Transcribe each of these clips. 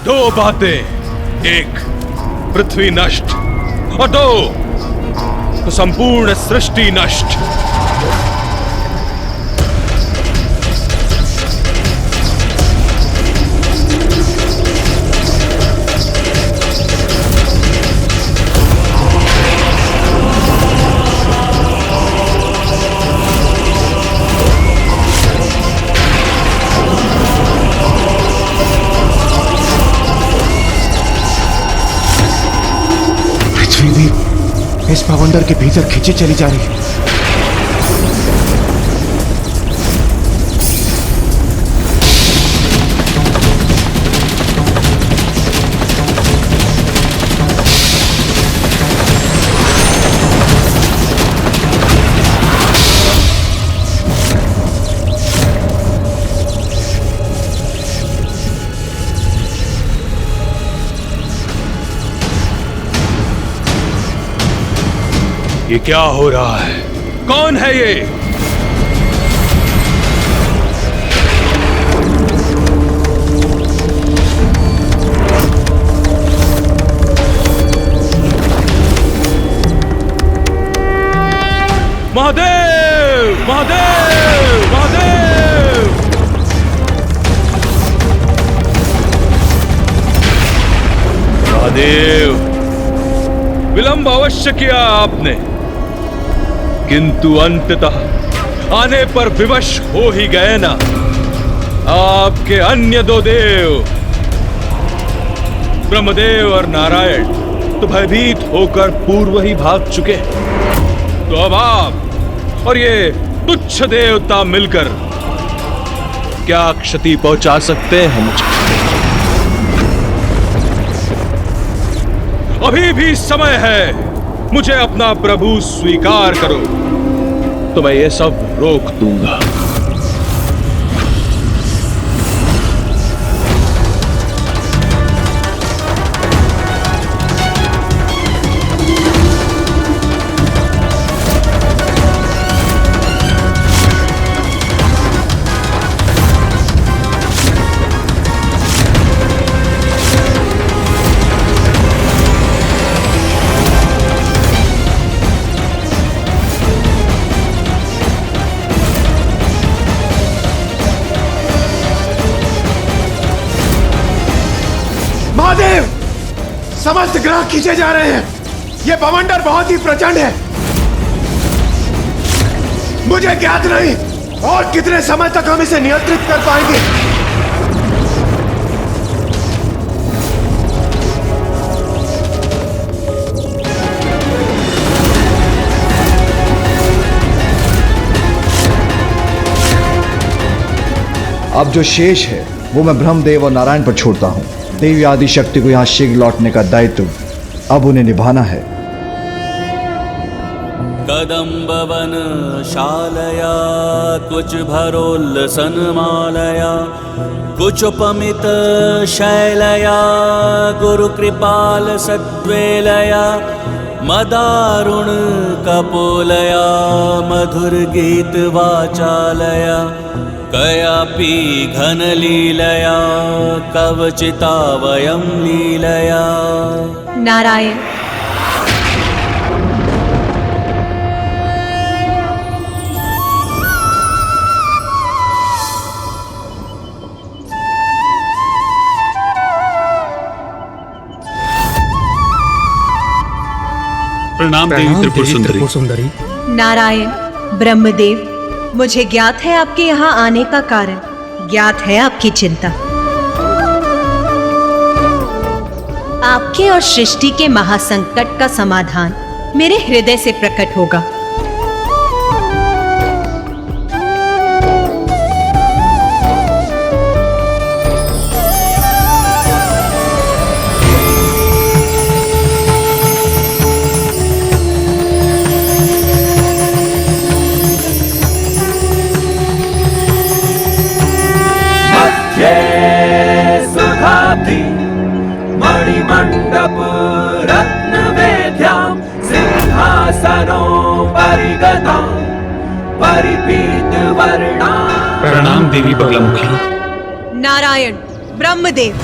दो बातें, एक पृथ्वी नष्ट और दो तो संपूर्ण सृष्टि नष्ट। इस भवंडर के भीतर खींची चली जा रही है। ये क्या हो रहा है? कौन है ये? महादेव! महादेव! महादेव! महादेव! विलंब अवश्य किया आपने, किंतु अंततः आने पर विवश हो ही गए ना। आपके अन्य दो देव ब्रह्मदेव और नारायण तो भयभीत होकर पूर्व ही भाग चुके। तो अब आप और ये तुच्छ देवता मिलकर क्या क्षति पहुंचा सकते हैं मुझे? अभी भी समय है, मुझे अपना प्रभु स्वीकार करो तो मैं ये सब रोक दूंगा। महादेव, समस्त ग्रह खींचे जा रहे हैं। यह भवंडर बहुत ही प्रचंड है। मुझे ज्ञात नहीं और कितने समय तक हम इसे नियंत्रित कर पाएंगे। अब जो शेष है वो मैं ब्रह्मदेव और नारायण पर छोड़ता हूँ। देवी आदि शक्ति को यहाँ शीघ्र लौटने का दायित्व अब उन्हें निभाना है। कदम्बवन शालया कुछ भरोल्लसन मालया कुचुपमित शैलया गुरु कृपाल सद्वेलया मदारुण कपोलया मधुर गीत वाचालया कयापि घन लीलया कवचिता वयं लीलया। नारायण, प्रणाम देवी त्रिपुर सुंदरी। नारायण, ब्रह्मदेव, मुझे ज्ञात है आपके यहाँ आने का कारण, ज्ञात है आपकी चिंता। आपके और सृष्टि के महासंकट का समाधान मेरे हृदय से प्रकट होगा। मणिमंडप रत्न वेद्यां सिंहासनो परिगतां परिपीत वर्णां। प्रणाम देवी बगलामुखी। नारायण, ब्रह्मदेव,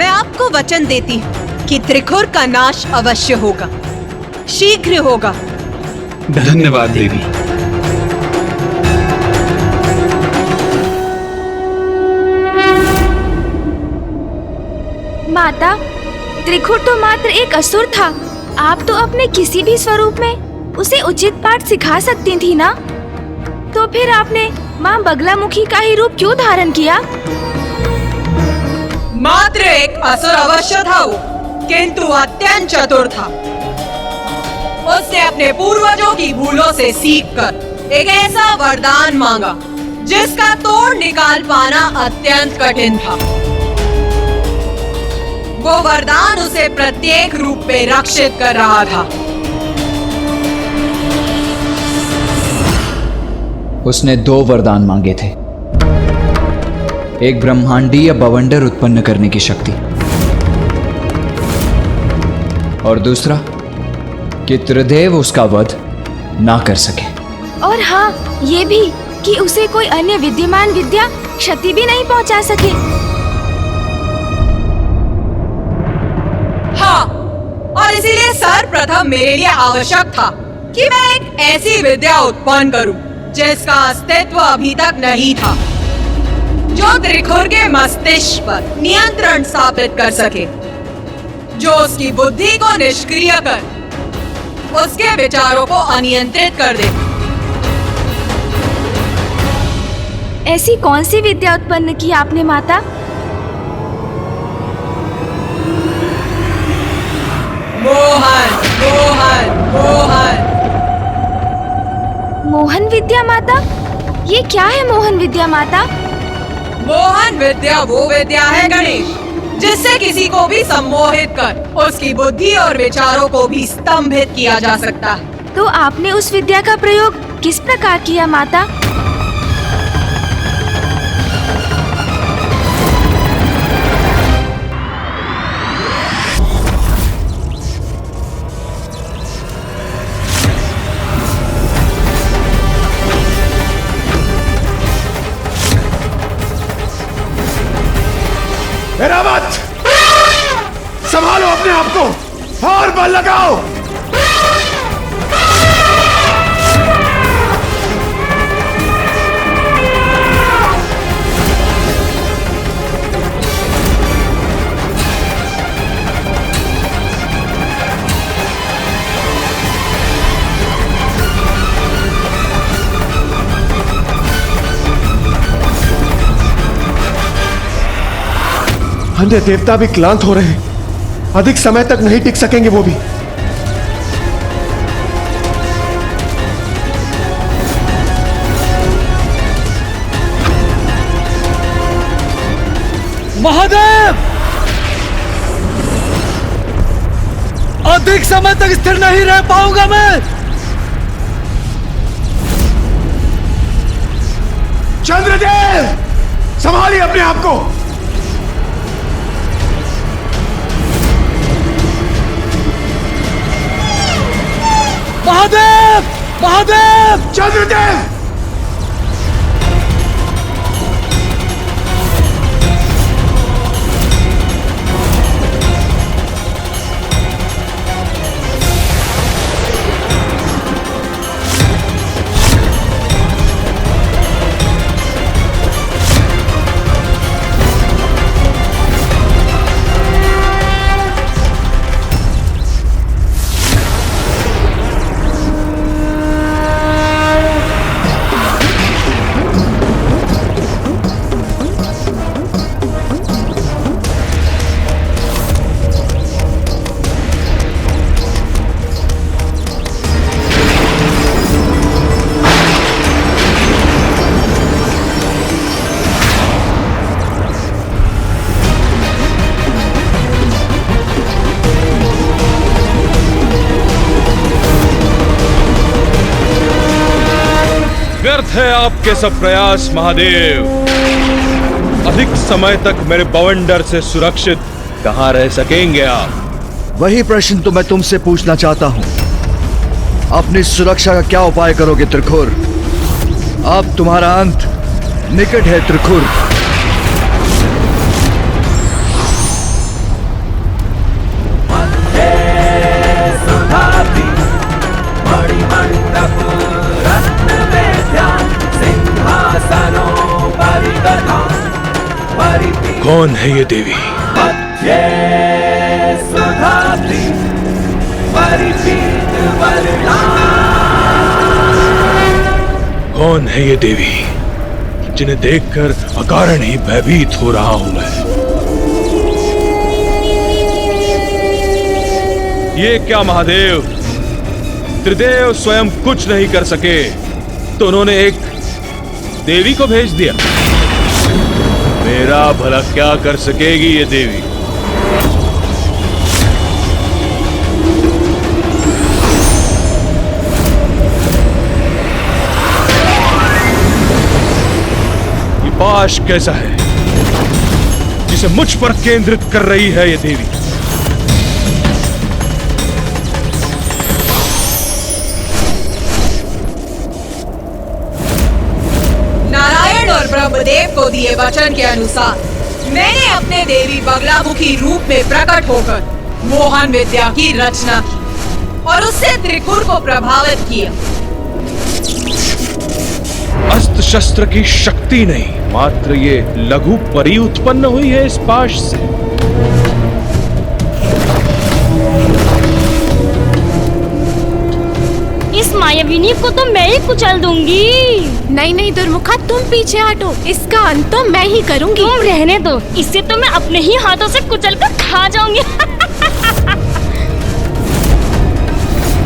मैं आपको वचन देती हूँ कि त्रिखुर का नाश अवश्य होगा, शीघ्र होगा। धन्यवाद देवी। माता, त्रिखुर तो मात्र एक असुर था। आप तो अपने किसी भी स्वरूप में उसे उचित पाठ सिखा सकती थी ना? तो फिर आपने माँ बगलामुखी का ही रूप क्यों धारण किया? मात्र एक असुर अवश्य था वो, किंतु अत्यंत चतुर था। उसने अपने पूर्वजों की भूलों से सीखकर एक ऐसा वरदान मांगा जिसका तोड़ निकाल पाना अत्यंत कठिन था। वो वरदान उसे प्रत्येक रूप में रक्षित कर रहा था। उसने 2 वरदान मांगे थे, एक ब्रह्मांडीय बवंडर उत्पन्न करने की शक्ति और दूसरा कि त्रिदेव उसका वध ना कर सके। और हाँ, ये भी कि उसे कोई अन्य विद्यमान विद्या क्षति भी नहीं पहुंचा सके। हाँ, और इसीलिए सर्वप्रथम मेरे लिए आवश्यक था कि मैं एक ऐसी विद्या उत्पन्न करूं जिसका अस्तित्व अभी तक नहीं था, जो त्रिखुर के मस्तिष्क पर नियंत्रण स्थापित कर सके, जो उसकी बुद्धि को निष्क्रिय कर उसके विचारों को अनियंत्रित कर दे। ऐसी कौन सी विद्या उत्पन्न की आपने माता? मोहन, मोहन, मोहन। मोहन विद्या माता? ये क्या है मोहन विद्या माता? मोहन विद्या वो विद्या है गणेश, जिससे किसी को भी सम्मोहित कर उसकी बुद्धि और विचारों को भी स्तंभित किया जा सकता है। तो आपने उस विद्या का प्रयोग किस प्रकार किया माता? एरावत, संभालो अपने आप को और बल लगाओ। अन्य देवता भी क्लांत हो रहे हैं, अधिक समय तक नहीं टिक सकेंगे वो भी। महादेव, अधिक समय तक स्थिर नहीं रह पाऊंगा मैं। चंद्रदेव, संभालिए अपने आप को। महादेव, महादेव, चंद्रदेव, व्यर्थ है आपके सब प्रयास महादेव। अधिक समय तक मेरे बवंडर से सुरक्षित कहां रह सकेंगे आप? वही प्रश्न तो मैं तुमसे पूछना चाहता हूं। अपनी सुरक्षा का क्या उपाय करोगे त्रिखुर? अब तुम्हारा अंत निकट है त्रिखुर। कौन है ये देवी? मध्ये सुधाति परिपीत वर्णा। कौन है ये देवी जिन्हें देखकर अकारण ही भयभीत हो रहा हूं मैं? ये क्या महादेव, त्रिदेव स्वयं कुछ नहीं कर सके तो उन्होंने एक देवी को भेज दिया। मेरा भला क्या कर सकेगी ये देवी? ये पाश कैसा है जिसे मुझ पर केंद्रित कर रही है ये देवी? नारायण और ब्रह्मदेव को दिए वचन के अनुसार मैंने अपने देवी बगलामुखी रूप में प्रकट होकर मोहन विद्या की रचना की और उससे त्रिपुर को प्रभावित किया। अस्त्र शस्त्र की शक्ति नहीं, मात्र ये लघु परी उत्पन्न हुई है इस पाश से। इस मायाविनी को तो मैं ही कुचल दूंगी। नहीं नहीं दुर्मुखा, तुम पीछे हटो, इसका अंत तो मैं ही करूंगी। तुम रहने दो, इससे तो मैं अपने ही हाथों से कुचल कर खा जाऊंगी।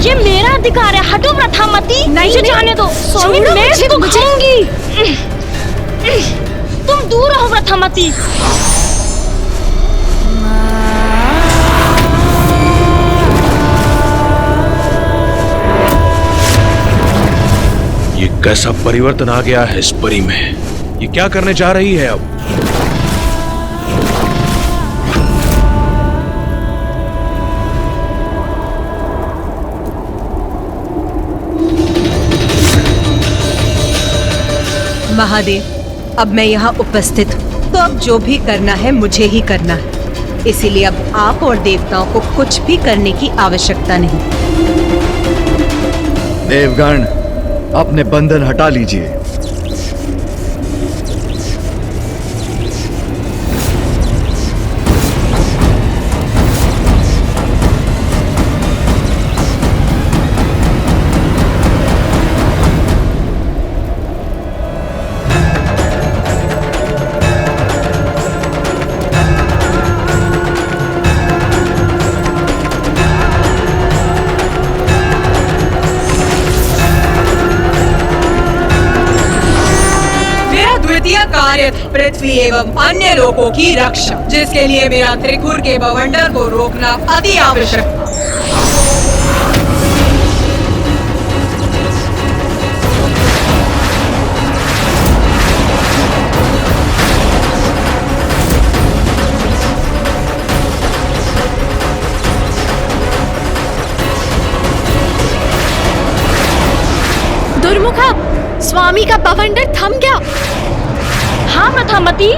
ये मेरा अधिकार है, हटो व्रथामती। नहीं, जाने दो स्वामी, मैं इसको खाऊंगी। तुम दूर रहो व्रथामती। ये कैसा परिवर्तन आ गया है इस परी में? ये क्या करने जा रही है अब? महादेव, अब मैं यहाँ उपस्थित हूँ तो अब जो भी करना है मुझे ही करना है, इसीलिए अब आप और देवताओं को कुछ भी करने की आवश्यकता नहीं। देवगण, अपने बंधन हटा लीजिए। कार्य पृथ्वी एवं अन्य लोगों की रक्षा, जिसके लिए मेरा त्रिपुर के बवंडर को रोकना अति आवश्यक था। दुर्मुखा, स्वामी का बवंडर थम गया। हाँ व्रथामती,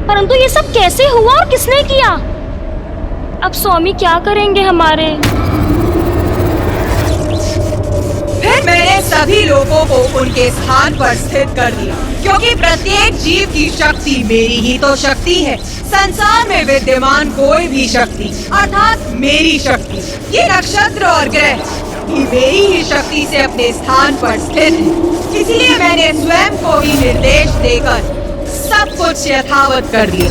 परंतु ये सब कैसे हुआ और किसने किया? अब स्वामी क्या करेंगे हमारे? फिर मैंने सभी लोगों को उनके स्थान पर स्थित कर दिया, क्योंकि प्रत्येक जीव की शक्ति मेरी ही तो शक्ति है। संसार में विद्यमान कोई भी शक्ति अर्थात मेरी शक्ति, ये नक्षत्र और ग्रह भी मेरी ही शक्ति से अपने स्थान पर स्थित है। इसलिए मैंने स्वयं को ही निर्देश देकर सब कुछ यथावत कर दिया।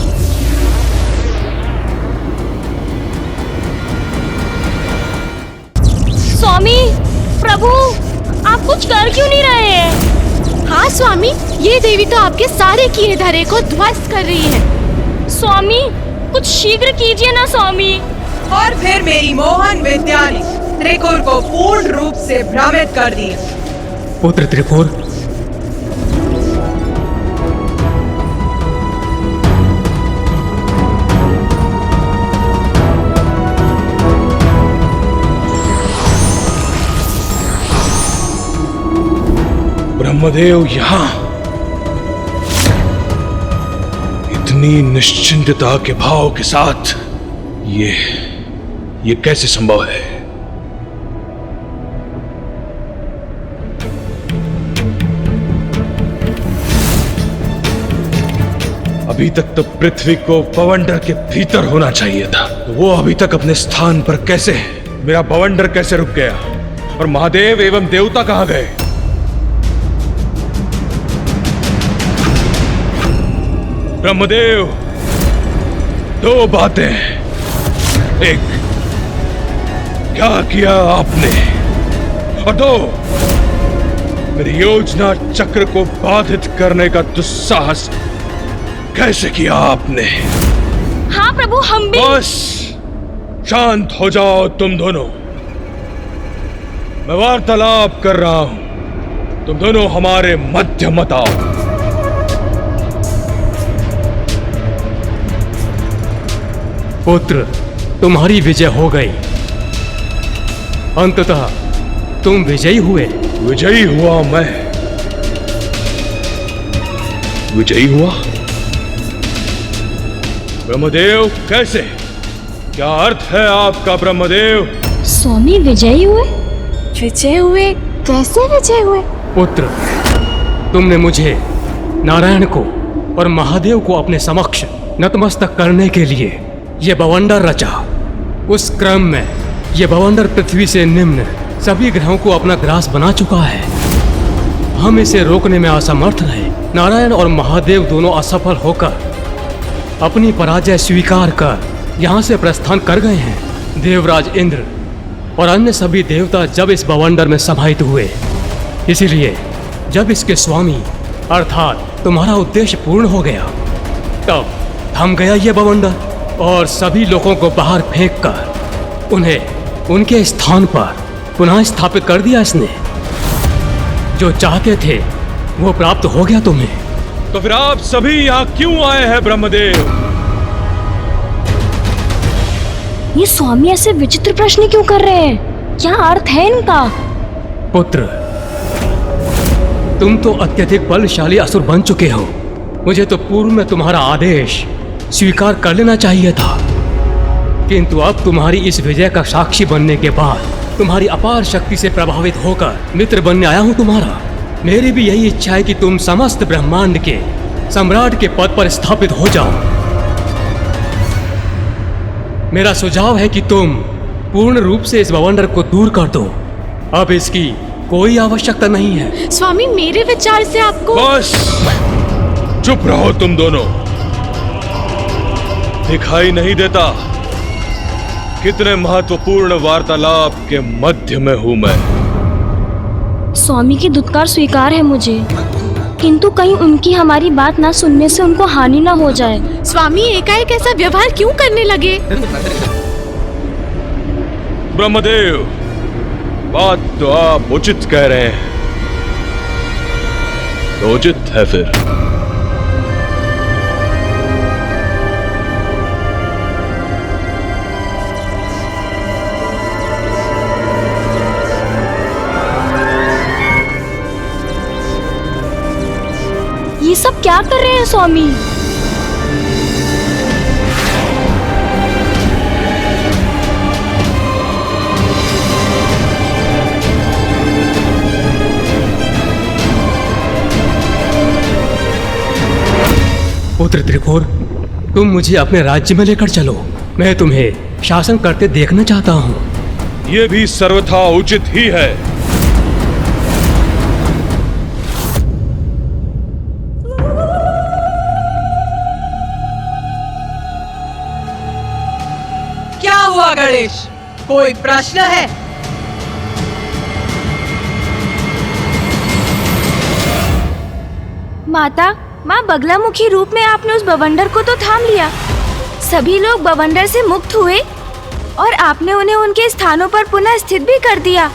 स्वामी, प्रभु, आप कुछ कर क्यों नहीं रहे हैं? हाँ स्वामी, ये देवी तो आपके सारे किए धरे को ध्वस्त कर रही है। स्वामी, कुछ शीघ्र कीजिए ना स्वामी। और फिर मेरी मोहन विद्या ने त्रिपुर को पूर्ण रूप से भ्रमित कर दिया। पुत्र त्रिपुर, ब्रह्मदेव यहाँ इतनी निश्चिंतता के भाव के साथ, ये कैसे संभव है? अब अभी तक तो पृथ्वी को बवंडर के भीतर होना चाहिए था। तो वो अभी तक अपने स्थान पर कैसे है? मेरा बवंडर कैसे रुक गया? और महादेव एवं देवता कहां गए? ब्रह्मदेव, दो बातें। एक, क्या किया आपने? और दो, मेरी योजना चक्र को बाधित करने का दुस्साहस कैसे किया आपने? हाँ प्रभु, हम भी। बस शांत हो जाओ तुम दोनों। मैं वार्तालाप कर रहा हूं, तुम दोनों हमारे मध्य मत आओ। पुत्र, तुम्हारी विजय हो गई। अंततः तुम विजयी हुए। विजयी हुआ मैं? विजयी हुआ? ब्रह्मदेव, कैसे? क्या अर्थ है आपका ब्रह्मदेव? स्वामी विजयी हुए? विजय हुए? कैसे विजय हुए? पुत्र, तुमने मुझे, नारायण को और महादेव को अपने समक्ष नतमस्तक करने के लिए ये बवंडर रचा। उस क्रम में ये बवंडर पृथ्वी से निम्न सभी ग्रहों को अपना ग्रास बना चुका है। हम इसे रोकने में असमर्थ रहे। नारायण और महादेव दोनों असफल होकर अपनी पराजय स्वीकार कर यहाँ से प्रस्थान कर गए हैं। देवराज इंद्र और अन्य सभी देवता जब इस बवंडर में समाहित हुए, इसीलिए जब इसके स्वामी अर्थात तुम्हारा उद्देश्य पूर्ण हो गया, तब थम गया ये बवंडर और सभी लोगों को बाहर फेंककर उन्हें उनके स्थान पर पुनः स्थापित कर दिया इसने। जो चाहते थे वो प्राप्त हो गया तुम्हें। तो फिर आप सभी यहाँ क्यों आए हैं ब्रह्मदेव? ये स्वामी ऐसे विचित्र प्रश्न क्यों कर रहे हैं? क्या अर्थ है इनका? पुत्र, तुम तो अत्यधिक बलशाली असुर बन चुके हो। मुझे तो पूर्व में तुम्हारा आदेश स्वीकार कर लेना चाहिए था, किंतु अब तुम्हारी इस विजय का साक्षी बनने के बाद तुम्हारी अपार शक्ति से प्रभावित होकर मित्र बनने आया हूं तुम्हारा। मेरी भी यही इच्छा है कि तुम समस्त ब्रह्मांड के सम्राट के पद पर स्थापित हो जाओ। मेरा सुझाव है कि तुम पूर्ण रूप से इस बवंडर को दूर कर दो। अब इसकी कोई आवश्यकता नहीं है। स्वामी, मेरे विचार से आपको। बस चुप रहो तुम दोनों। दिखाई नहीं देता कितने महत्वपूर्ण वार्तालाप के मध्य में हूं मैं। स्वामी की दुत्कार स्वीकार है मुझे, किंतु कहीं उनकी हमारी बात ना सुनने से उनको हानि ना हो जाए। स्वामी एकाएक ऐसा व्यवहार क्यों करने लगे? ब्रह्मदेव, बात तो आप उचित कह रहे हैं, तो उचित है फिर। ये सब क्या कर रहे हैं स्वामी? पुत्र त्रिकोर, तुम मुझे अपने राज्य में लेकर चलो। मैं तुम्हें शासन करते देखना चाहता हूँ। ये भी सर्वथा उचित ही है। क्या हुआ गणेश? कोई प्रश्न है? माता, माँ बगलामुखी रूप में आपने उस बवंडर को तो थाम लिया। सभी लोग बवंडर से मुक्त हुए और आपने उन्हें उनके स्थानों पर पुनः स्थित भी कर दिया।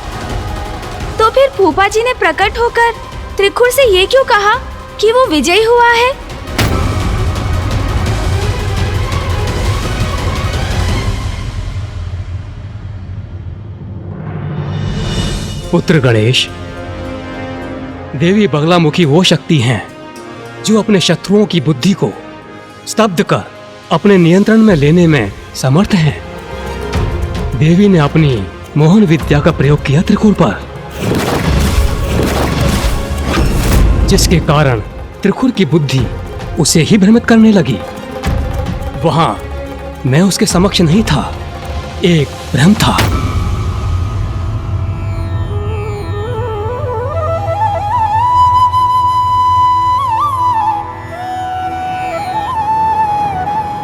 तो फिर फूफा जी ने प्रकट होकर त्रिखुर से ये क्यों कहा कि वो विजयी हुआ है? पुत्र गणेश, देवी बगलामुखी वो शक्ति हैं जो अपने शत्रुओं की बुद्धि को स्तब्ध कर अपने नियंत्रण में लेने में समर्थ हैं। देवी ने अपनी मोहन विद्या का प्रयोग किया त्रिकुर पर, जिसके कारण त्रिकुर की बुद्धि उसे ही भ्रमित करने लगी। वहां मैं उसके समक्ष नहीं था, एक भ्रम था।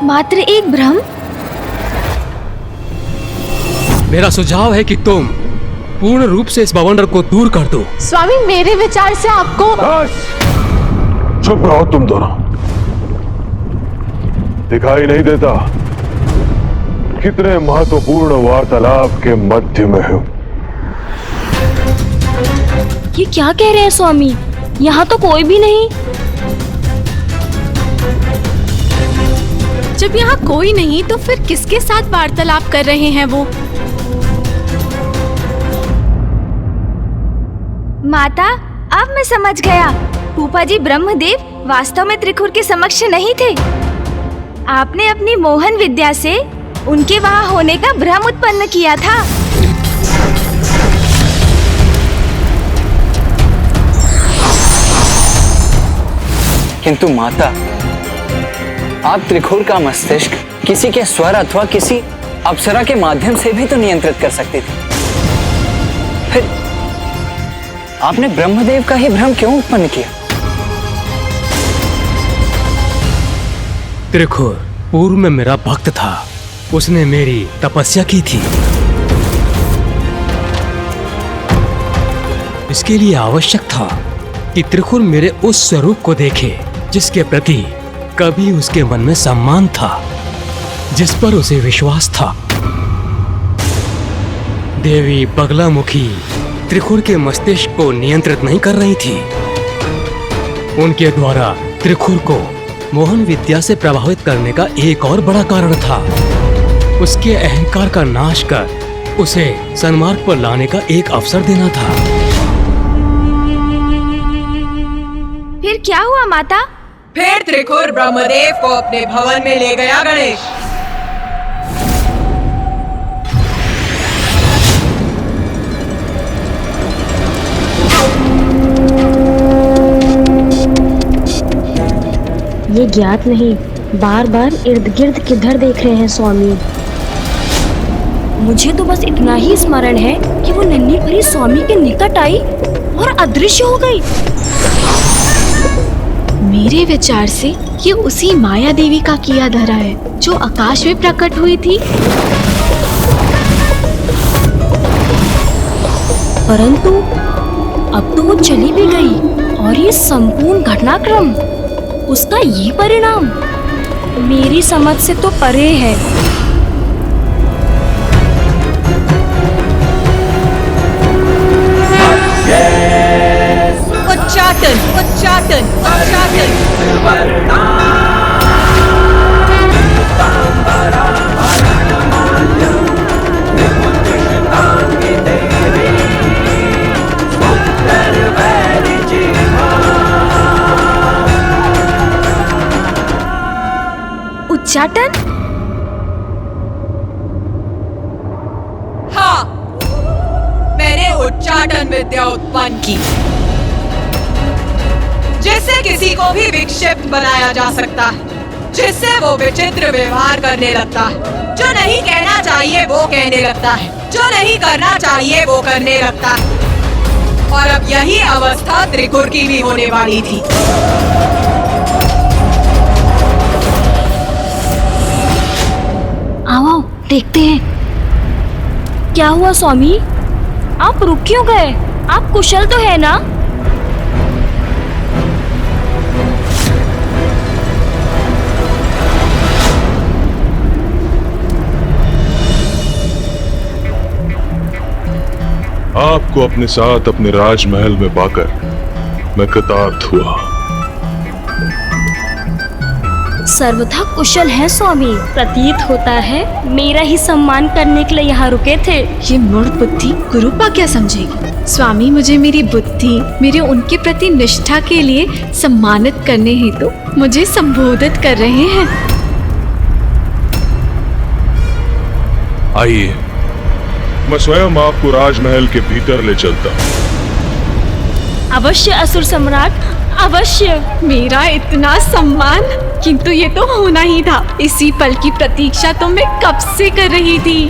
मात्र एक भ्रम? मेरा सुझाव है कि तुम पूर्ण रूप से इस बवंडर को दूर कर दो। स्वामी, मेरे विचार से आपको... बस चुप रहो तुम दोनों। दिखाई नहीं देता कितने महत्वपूर्ण वार्तालाप के मध्य में हो। ये क्या कह रहे हैं स्वामी? यहाँ तो कोई भी नहीं। जब यहाँ कोई नहीं तो फिर किसके साथ वार्तालाप कर रहे हैं वो? माता, अब मैं समझ गया। फूफा जी ब्रह्मदेव वास्तव में त्रिखुर के समक्ष नहीं थे। आपने अपनी मोहन विद्या से उनके वहाँ होने का भ्रम उत्पन्न किया था। किंतु माता, आप त्रिखुर का मस्तिष्क किसी के स्वर अथवा किसी अप्सरा के माध्यम से भी तो नियंत्रित कर सकती थी। फिर आपने ब्रह्मदेव का ही भ्रम क्यों उत्पन्न किया? त्रिखुर पूर्व में मेरा भक्त था, उसने मेरी तपस्या की थी। इसके लिए आवश्यक था कि त्रिखुर मेरे उस स्वरूप को देखे जिसके प्रति कभी उसके मन में सम्मान था, जिस पर उसे विश्वास था। देवी बगलामुखी त्रिखुर के मस्तिष्क को नियंत्रित नहीं कर रही थी। उनके द्वारा त्रिखुर को मोहन विद्या से प्रभावित करने का एक और बड़ा कारण था। उसके अहंकार का नाश कर उसे सन्मार्ग पर लाने का एक अवसर देना था। फिर क्या हुआ माता? फिर त्रिखुर ब्रह्मदेव को अपने भवन में ले गया गणेश। ये ज्ञात नहीं, बार बार इर्द गिर्द किधर देख रहे हैं स्वामी। मुझे तो बस इतना ही स्मरण है कि वो नन्ही परी स्वामी के निकट आई और अदृश्य हो गई। मेरे विचार से ये उसी माया देवी का किया धरा है जो आकाश में प्रकट हुई थी। परंतु अब तो वो चली भी गई और ये संपूर्ण घटनाक्रम, उसका ये परिणाम मेरी समझ से तो परे है। उच्चाटन, उच्चाटन, उच्चाटन। उच्चाटन? हाँ, मैंने उच्चाटन विद्या उत्पन्न की, जिससे किसी को भी विक्षिप्त बनाया जा सकता है, जिससे वो विचित्र व्यवहार करने लगता है, जो नहीं कहना चाहिए वो कहने लगता है, जो नहीं करना चाहिए वो करने लगता है। और अब यही अवस्था त्रिखुर की भी होने वाली थी। आओ देखते हैं क्या हुआ स्वामी। आप रुक क्यों गए? आप कुशल तो है ना? आपको अपने साथ अपने राजमहल में पाकर मैं कृतार्थ हुआ। सर्वथा कुशल है स्वामी। प्रतीत होता है मेरा ही सम्मान करने के लिए यहाँ रुके थे। ये मूढ़ बुद्धि गुरुपा क्या समझेगी? स्वामी मुझे मेरी बुद्धि, मेरे उनके प्रति निष्ठा के लिए सम्मानित करने हेतु मुझे संबोधित कर रहे हैं। आइए, मैं स्वयं आपको राजमहल के भीतर ले चलता हूँ। अवश्य असुर सम्राट, अवश्य। मेरा इतना सम्मान, किंतु ये तो होना ही था। इसी पल की प्रतीक्षा तो मैं कब से कर रही थी।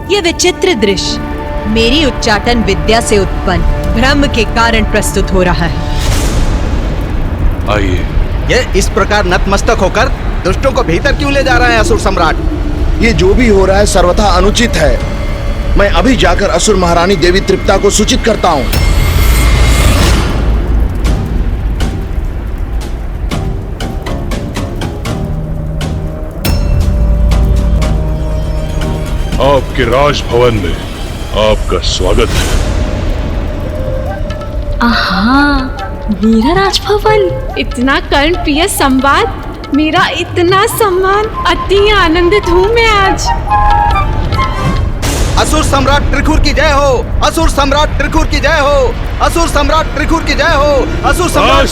ये विचित्र दृश्य मेरी उच्चाटन विद्या से उत्पन्न भ्रम के कारण प्रस्तुत हो रहा है। आइए। ये इस प्रकार नतमस्तक होकर दुष्टों को भीतर क्यों ले जा रहे हैं असुर सम्राट? ये जो भी हो रहा है सर्वथा अनुचित है। मैं अभी जाकर असुर महारानी देवी तृप्ता को सूचित करता हूँ। आपके राजभवन में आपका स्वागत है। आहा, मेरा राजभवन। इतना कर्ण प्रिय संवाद, मेरा इतना सम्मान, अति आनंदित हूँ मैं आज। असुर सम्राट त्रिखुर की जय हो, असुर सम्राट त्रिखुर की जय हो, असुर सम्राट त्रिखुर की जय हो, असुर सम्राट।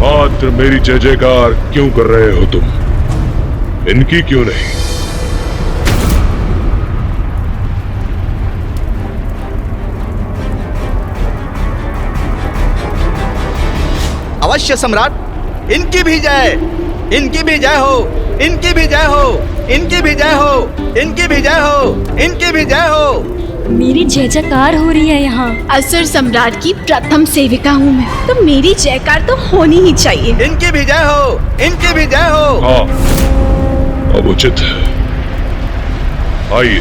मात्र मेरी जय जयकार क्यों कर रहे हो तुम? इनकी क्यों नहीं? अवश्य सम्राट, इनकी भी जय, इनकी भी जय हो, इनकी भी जय हो, इनकी भी जय हो, इनकी भी जय हो, इनकी भी जय हो। मेरी जय जयकार हो रही है यहाँ। असुर सम्राट की प्रथम सेविका हूँ मैं, तो मेरी जयकार तो होनी ही चाहिए। इनकी भी जय हो, इनकी भी जय हो। हाँ, अब उचित है। आइए,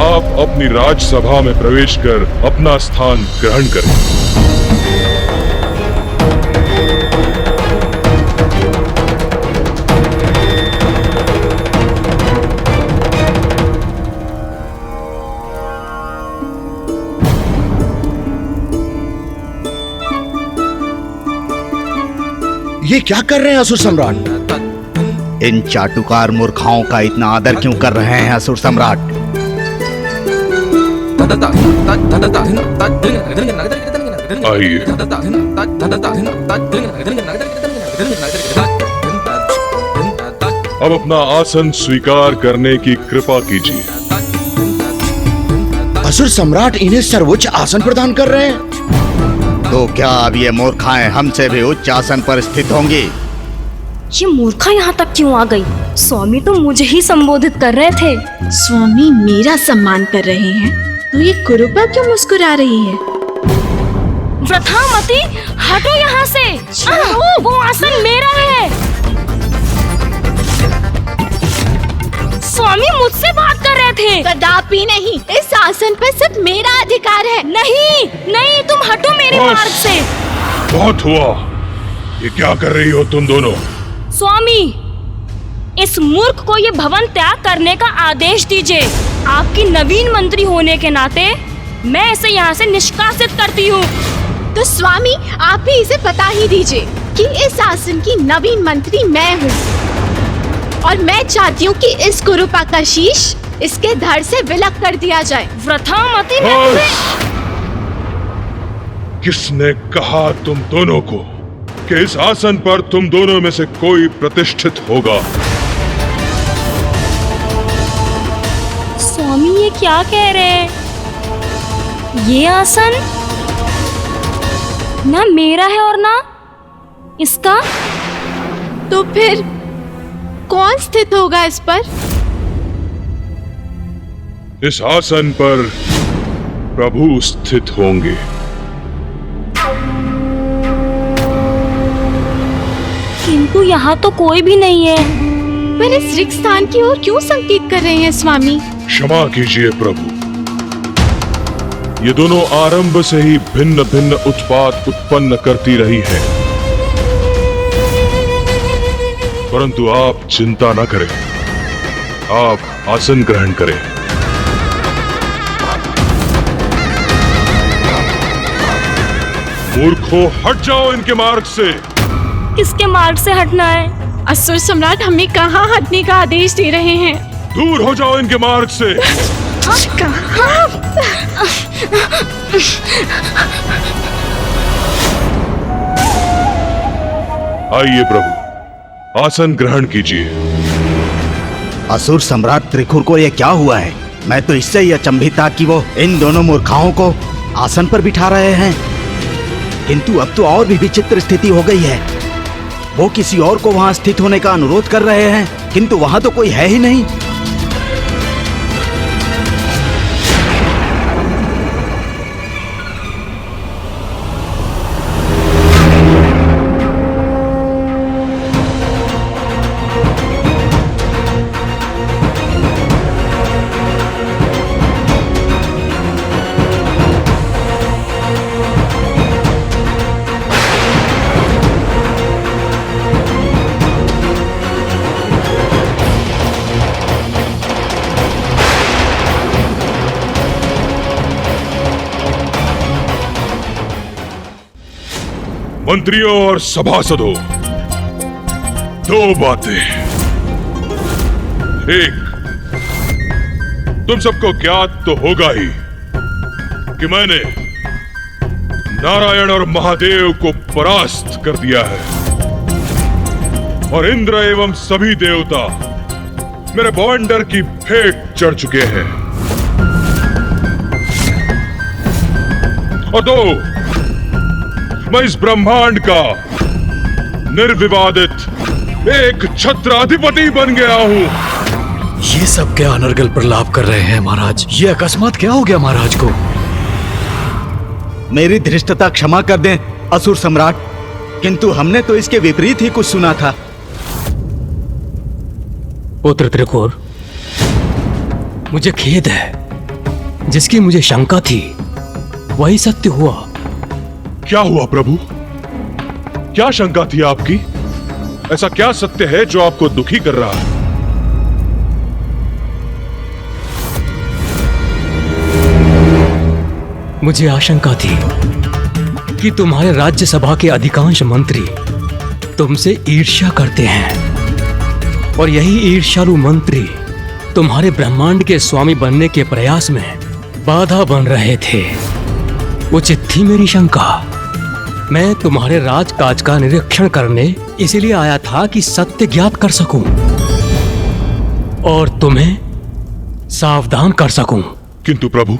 आप अपनी राजसभा में प्रवेश कर अपना स्थान ग्रहण करें। ये क्या कर रहे हैं असुर सम्राट? इन चाटुकार मूर्खाओं का इतना आदर क्यों कर रहे हैं असुर सम्राट? आइए, अब अपना आसन स्वीकार करने की कृपा कीजिए। असुर सम्राट इन्हें सर्वोच्च आसन प्रदान कर रहे हैं। तो क्या अब ये मूर्खाएं हमसे भी उच्च आसन पर स्थित होंगी? ये मूर्खा यहाँ तक क्यों आ गई? स्वामी तो मुझे ही संबोधित कर रहे थे। स्वामी मेरा सम्मान कर रहे हैं, तो ये कुरूपा क्यों मुस्कुरा रही है? व्रथामती, हटो यहाँ से। वो आसन मेरा है। स्वामी मुझसे बात कर रहे थे। कदापि नहीं, इस आसन पर सिर्फ मेरा अधिकार है। नहीं नहीं, तुम हटो मेरे मार्ग से। बहुत हुआ। ये क्या कर रही हो तुम दोनों? स्वामी, इस मूर्ख को ये भवन त्याग करने का आदेश दीजिए। आपकी नवीन मंत्री होने के नाते मैं इसे यहाँ से निष्कासित करती हूँ। तो स्वामी, आप ही इसे बता ही दीजिए कि इस आसन की नवीन मंत्री मैं हूँ, और मैं चाहती हूँ कि इस कुरूपा का शीश इसके धड़ से विलग कर दिया जाए। व्रथामती, किसने कहा तुम दोनों को कि इस आसन पर तुम दोनों में से कोई प्रतिष्ठित होगा? स्वामी, ये क्या कह रहे हैं? ये आसन ना मेरा है और ना इसका। तो फिर कौन स्थित होगा इस पर? इस आसन पर प्रभु स्थित होंगे। किंतु यहाँ तो कोई भी नहीं है। पर इस रिक्त स्थान की ओर क्यों संकेत कर रहे हैं स्वामी? क्षमा कीजिए प्रभु, ये दोनों आरंभ से ही भिन्न भिन्न उत्पात उत्पन्न करती रही हैं। परंतु आप चिंता न करें, आप आसन ग्रहण करें। मूर्खों, हट जाओ इनके मार्ग से। किसके मार्ग से हटना है? असुर सम्राट हमें कहाँ हटने का आदेश दे रहे हैं? दूर हो जाओ इनके मार्ग से। कहाँ? आइए प्रभु, आसन ग्रहण कीजिए। असुर सम्राट त्रिखुर को यह क्या हुआ है? मैं तो इससे ही अचंभित था कि वो इन दोनों मूर्खाओं को आसन पर बिठा रहे हैं, किंतु अब तो और भी विचित्र स्थिति हो गई है। वो किसी और को वहां स्थित होने का अनुरोध कर रहे हैं, किंतु वहां तो कोई है ही नहीं। मंत्रियों और सभासदों, दो बातें। एक, तुम सबको ज्ञात तो होगा ही कि मैंने नारायण और महादेव को परास्त कर दिया है और इंद्र एवं सभी देवता मेरे बवंडर की भेंट चढ़ चुके हैं। और दो, मैं इस ब्रह्मांड का निर्विवादित एक छत्राधिपति बन गया हूं। ये सब क्या अनर्गल प्रलाप कर रहे हैं महाराज? ये अकस्मात क्या हो गया महाराज को? मेरी धृष्टता क्षमा कर दें असुर सम्राट, किंतु हमने तो इसके विपरीत ही कुछ सुना था। पुत्र त्रिकोर, मुझे खेद है, जिसकी मुझे शंका थी वही सत्य हुआ। क्या हुआ प्रभु? क्या शंका थी आपकी? ऐसा क्या सत्य है जो आपको दुखी कर रहा है? मुझे आशंका थी कि तुम्हारे राज्यसभा के अधिकांश मंत्री तुमसे ईर्ष्या करते हैं और यही ईर्ष्यालु मंत्री तुम्हारे ब्रह्मांड के स्वामी बनने के प्रयास में बाधा बन रहे थे। उचित थी मेरी शंका। मैं तुम्हारे राजकाज का निरीक्षण करने इसलिए आया था कि सत्य ज्ञात कर सकूं और तुम्हें सावधान कर सकूं। किंतु प्रभु,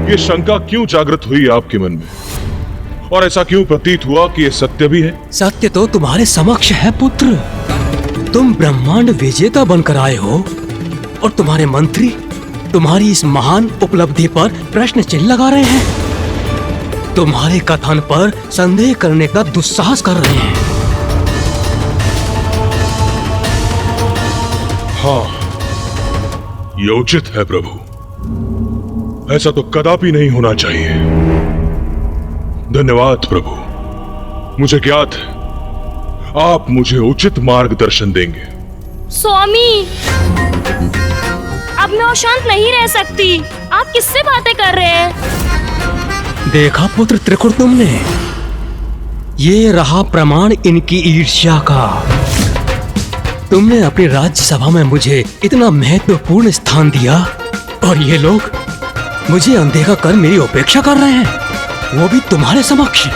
ये शंका क्यों जागृत हुई आपके मन में, और ऐसा क्यों प्रतीत हुआ कि ये सत्य भी है? सत्य तो तुम्हारे समक्ष है पुत्र। तुम ब्रह्मांड विजेता बनकर आए हो और तुम्हारे मंत्री तुम्हारी इस महान उपलब्धि पर प्रश्न चिन्ह लगा रहे हैं, तुम्हारे कथन पर संदेह करने का दुस्साहस कर रहे हैं। हाँ, ये उचित है प्रभु। ऐसा तो कदापि नहीं होना चाहिए। धन्यवाद प्रभु। मुझे ज्ञात है आप मुझे उचित मार्गदर्शन देंगे। स्वामी, अब मैं और शांत नहीं रह सकती। आप किससे बातें कर रहे हैं? देखा पुत्र त्रिकुर तुमने, ये रहा प्रमाण इनकी ईर्ष्या का। तुमने अपनी राज्यसभा में मुझे इतना महत्वपूर्ण स्थान दिया और ये लोग मुझे अनदेखा कर मेरी उपेक्षा कर रहे हैं, वो भी तुम्हारे समक्ष,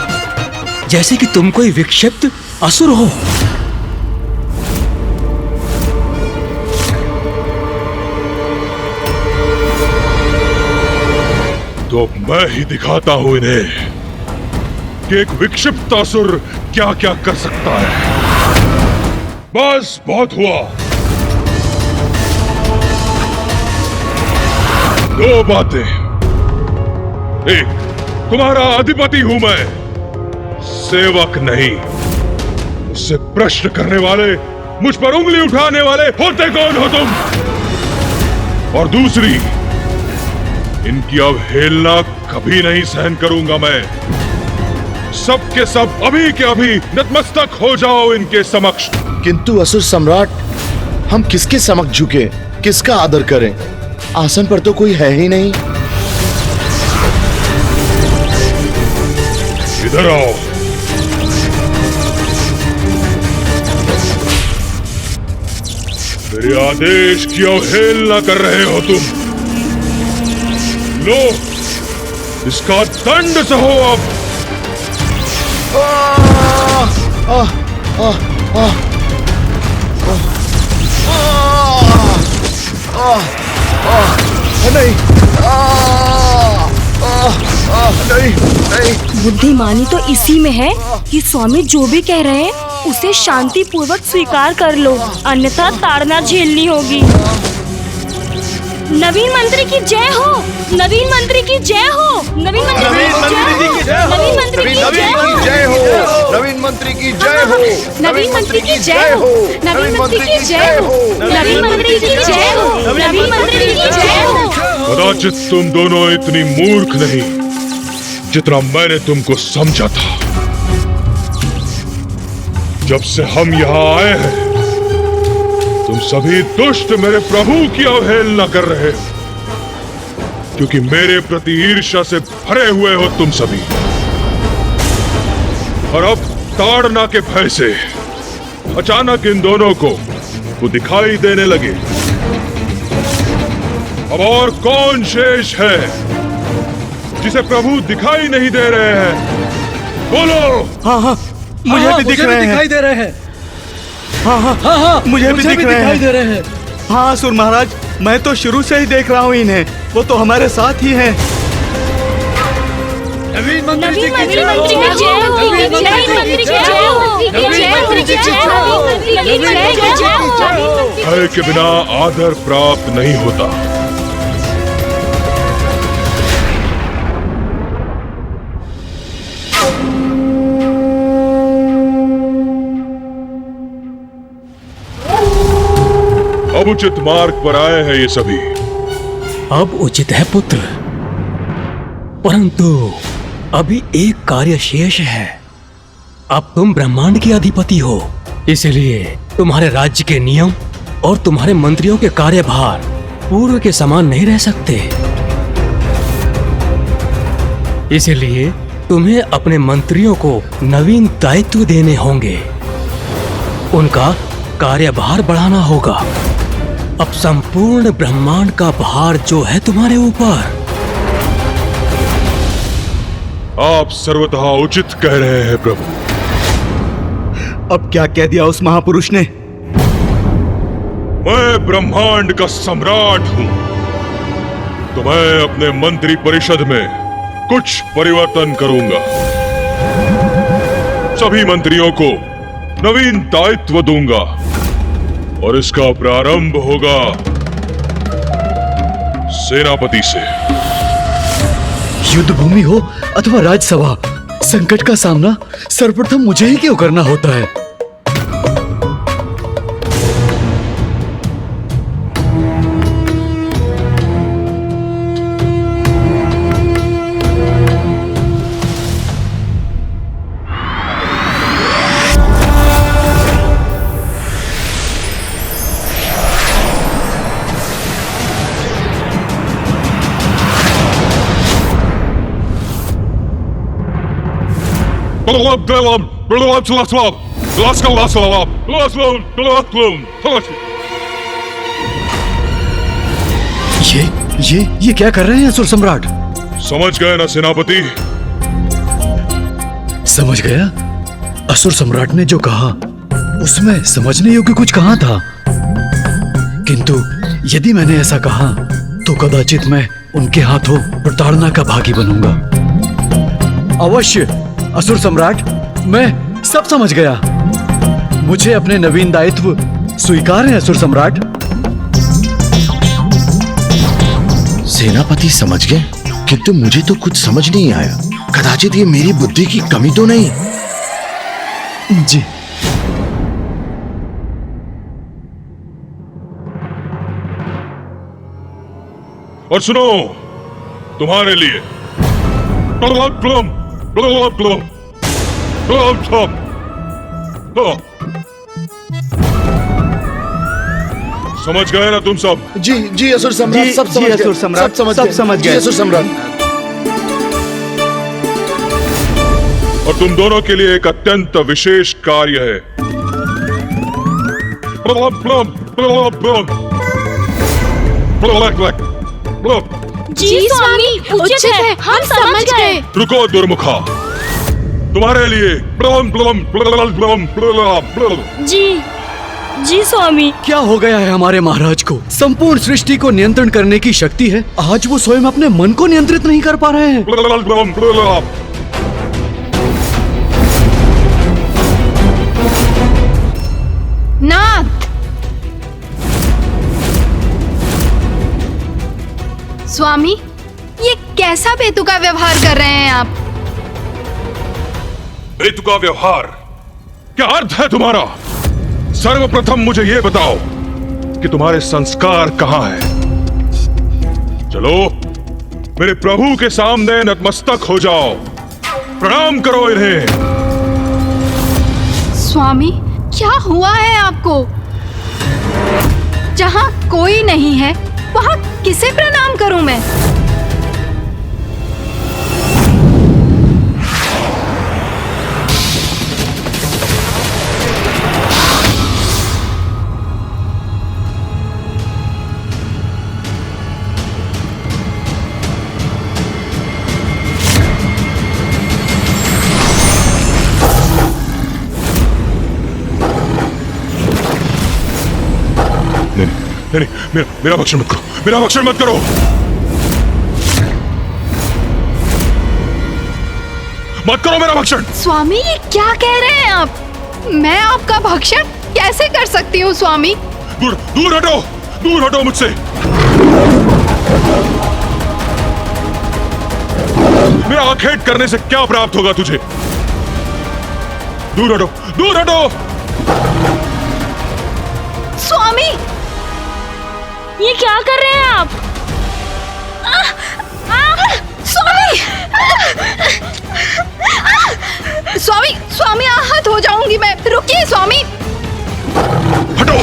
जैसे कि तुम कोई विक्षिप्त असुर हो। तो मैं ही दिखाता हूं इन्हें कि एक विक्षिप्त असुर क्या क्या कर सकता है। बस बहुत हुआ। दो बातें। एक, तुम्हारा अधिपति हूं मैं, सेवक नहीं। मुझसे प्रश्न करने वाले, मुझ पर उंगली उठाने वाले होते कौन हो तुम? और दूसरी, इनकी अवहेलना कभी नहीं सहन करूंगा मैं। सब के सब अभी के अभी नतमस्तक हो जाओ इनके समक्ष। किंतु असुर सम्राट, हम किसके समक्ष झुके, किसका आदर करें? आसन पर तो कोई है ही नहीं। इधर आओ। मेरे आदेश की अवहेलना कर रहे हो तुम। लो, इसका दंड सहो अब। नहीं, नहीं, नहीं। बुद्धिमानी तो इसी में है कि स्वामी जो भी कह रहे हैं उसे शांति पूर्वक स्वीकार कर लो, अन्यथा ताड़ना झेलनी होगी। नवीन मंत्री की जय हो, नवीन मंत्री की जय हो, नवीन मंत्री की जय हो, नवीन मंत्री की जय हो, नवीन मंत्री की जय हो, नवीन मंत्री की जय हो, नवीन मंत्री की जय हो, नवीन मंत्री की जय हो, नवीन मंत्री की जय हो। कदाचित तुम दोनों इतनी मूर्ख नहीं जितना मैंने तुमको समझा था। जब से हम यहाँ आए हैं तुम सभी दुष्ट मेरे प्रभु की अवहेलना कर रहे हो, क्योंकि मेरे प्रति ईर्ष्या से भरे हुए हो तुम सभी। और अब ताड़ना के भय से अचानक इन दोनों को वो दिखाई देने लगे। अब और कौन शेष है जिसे प्रभु दिखाई नहीं दे रहे हैं? बोलो। हाँ हाँ, मुझे भी दिख रहे हैं। दिखाई दे रहे हैं। हाँ हाँ हाँ हाँ, मुझे भी दिखाई दे रहे हैं। हाँ असुर महाराज, मैं तो शुरू से ही देख रहा हूँ इन्हें, वो तो हमारे साथ ही हैं। नवीन मंत्री नवीन मंत्री की जय हो, नवीन मंत्री की जय हो, नवीन मंत्री की जय हो, नवीन मंत्री की जय हो। भय के बिना आदर प्राप्त नहीं होता। अब उचित मार्ग पर आए हैं ये सभी। अब उचित है पुत्र, परंतु अभी एक कार्य शेष है। अब तुम ब्रह्मांड के अधिपति हो, इसलिए तुम्हारे राज्य के नियम और तुम्हारे मंत्रियों के कार्यभार पूर्व के समान नहीं रह सकते। इसलिए तुम्हें अपने मंत्रियों को नवीन दायित्व देने होंगे, उनका कार्यभार बढ़ाना होगा। अब संपूर्ण ब्रह्मांड का भार जो है तुम्हारे ऊपर। आप सर्वतः उचित कह रहे हैं प्रभु। अब क्या कह दिया उस महापुरुष ने? मैं ब्रह्मांड का सम्राट हूं, तो मैं अपने मंत्री परिषद में कुछ परिवर्तन करूंगा। सभी मंत्रियों को नवीन दायित्व दूंगा और इसका प्रारंभ होगा सेनापति से। युद्ध भूमि हो अथवा राजसभा, संकट का सामना सर्वप्रथम मुझे ही क्यों करना होता है? ये क्या कर रहे हैं असुर सम्राट? समझ गए ना सेनापति? समझ गया। असुर सम्राट ने जो कहा उसमें समझने योग्य कुछ कहाँ था, किंतु यदि मैंने ऐसा कहा तो कदाचित मैं उनके हाथों प्रताड़ना का भागी बनूंगा। अवश्य असुर सम्राट, मैं सब समझ गया। मुझे अपने नवीन दायित्व स्वीकार है असुर सम्राट। सेनापति समझ गए, किंतु मुझे तो कुछ समझ नहीं आया। कदाचित ये मेरी बुद्धि की कमी तो नहीं? जी। और सुनो, तुम्हारे लिए समझ गए ना तुम सब? जी जी असुर सम्राट, सब समझ गए, सब समझ गए असुर सम्राट। और तुम दोनों के लिए एक अत्यंत विशेष कार्य है। जी स्वामी, उचित है, हम समझ गए। रुको दुर्मुखा, तुम्हारे लिए जी स्वामी। क्या हो गया है हमारे महाराज को? संपूर्ण सृष्टि को नियंत्रण करने की शक्ति है, आज वो स्वयं अपने मन को नियंत्रित नहीं कर पा रहे हैं। नाथ, स्वामी, ये कैसा बेतुका व्यवहार कर रहे हैं आप? बेतुका व्यवहार? क्या अर्थ है तुम्हारा? सर्वप्रथम मुझे ये बताओ कि तुम्हारे संस्कार कहाँ हैं? चलो मेरे प्रभु के सामने नतमस्तक हो जाओ, प्रणाम करो इन्हें। स्वामी, क्या हुआ है आपको? जहाँ कोई नहीं है वहाँ किसे प्रणाम करूं मैं? नहीं, मेरा भक्षण मत करो, मेरा भक्षण मत करो। मत करो मेरा भक्षण। स्वामी, ये क्या कह रहे हैं आप? मैं आपका भक्षण कैसे कर सकती हूँ स्वामी? दूर दूर हटो, दूर हटो मुझसे। मेरा आखेट करने से क्या प्राप्त होगा तुझे? दूर हटो, दूर हटो। स्वामी, ये क्या कर रहे हैं आप? स्वामी, स्वामी, स्वामी, आहत हो जाऊंगी मैं, रुकिए स्वामी। हटो,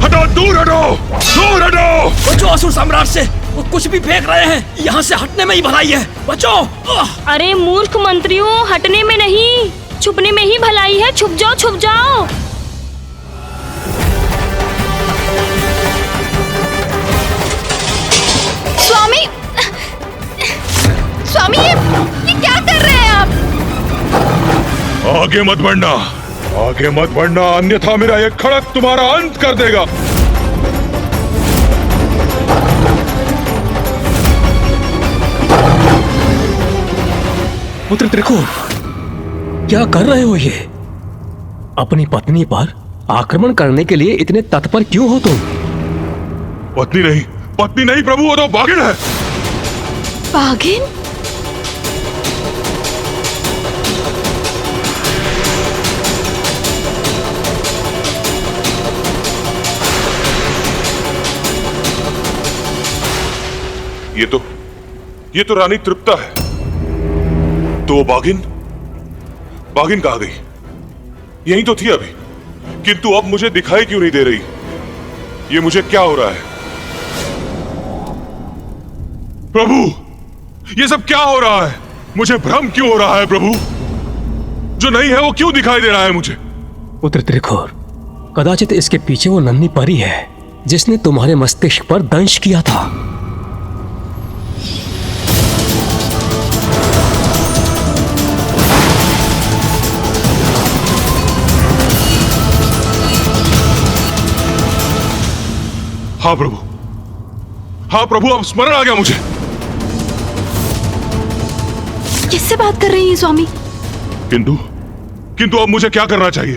हटो, दूर हटो, दूर हटो। बचो असुर सम्राट से, वो कुछ भी फेंक रहे हैं, यहाँ से हटने में ही भलाई है, बचो। अरे मूर्ख मंत्रियों, हटने में नहीं, छुपने में ही भलाई है, छुप जाओ, छुप जाओ। स्वामी, स्वामी, ये क्या कर रहे हैं आप? आगे मत बढ़ना, आगे मत बढ़ना, अन्यथा मेरा ये खड़क तुम्हारा अंत कर देगा। पुत्र त्रिकोण, क्या कर रहे हो ये? अपनी पत्नी पर आक्रमण करने के लिए इतने तत्पर क्यों हो तुम? पत्नी नहीं, पत्नी नहीं प्रभु, वो तो बाघिन है। बाघिन? ये तो रानी तृप्ता है। तो बाघिन कहाँ गई? यहीं तो थी अभी, किंतु अब मुझे दिखाई क्यों नहीं दे रही? ये मुझे क्या हो रहा है? प्रभु, ये सब क्या हो रहा है? मुझे भ्रम क्यों हो रहा है प्रभु? जो नहीं है वो क्यों दिखाई दे रहा है मुझे? पुत्र त्रिकोण, कदाचित इसके पीछे वो नन्ही परी है जिसने तुम्हारे मस्तिष्क पर दंश किया था। हाँ प्रभु, हाँ प्रभु, अब स्मरण आ गया मुझे। किससे बात कर रही हैं स्वामी? किंतु अब मुझे क्या करना चाहिए?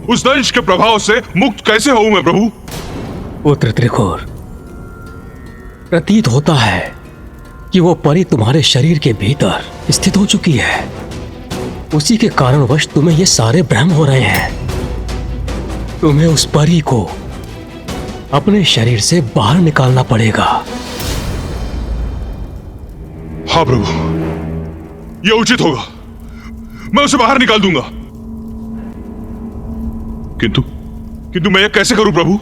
उस दंश के प्रभाव से मुक्त कैसे होऊं मैं प्रभु? पुत्र त्रिकोण, प्रतीत होता है कि वो परी तुम्हारे शरीर के भीतर स्थित हो चुकी है। उसी के कारणवश तुम्हें ये सारे भ्रम हो रहे हैं। तुम्हें उस परी को अपने शरीर से बाहर निकालना पड़ेगा। हाँ प्रभु, यह उचित होगा, मैं उसे बाहर निकाल दूंगा। किंतु मैं यह कैसे करूं प्रभु?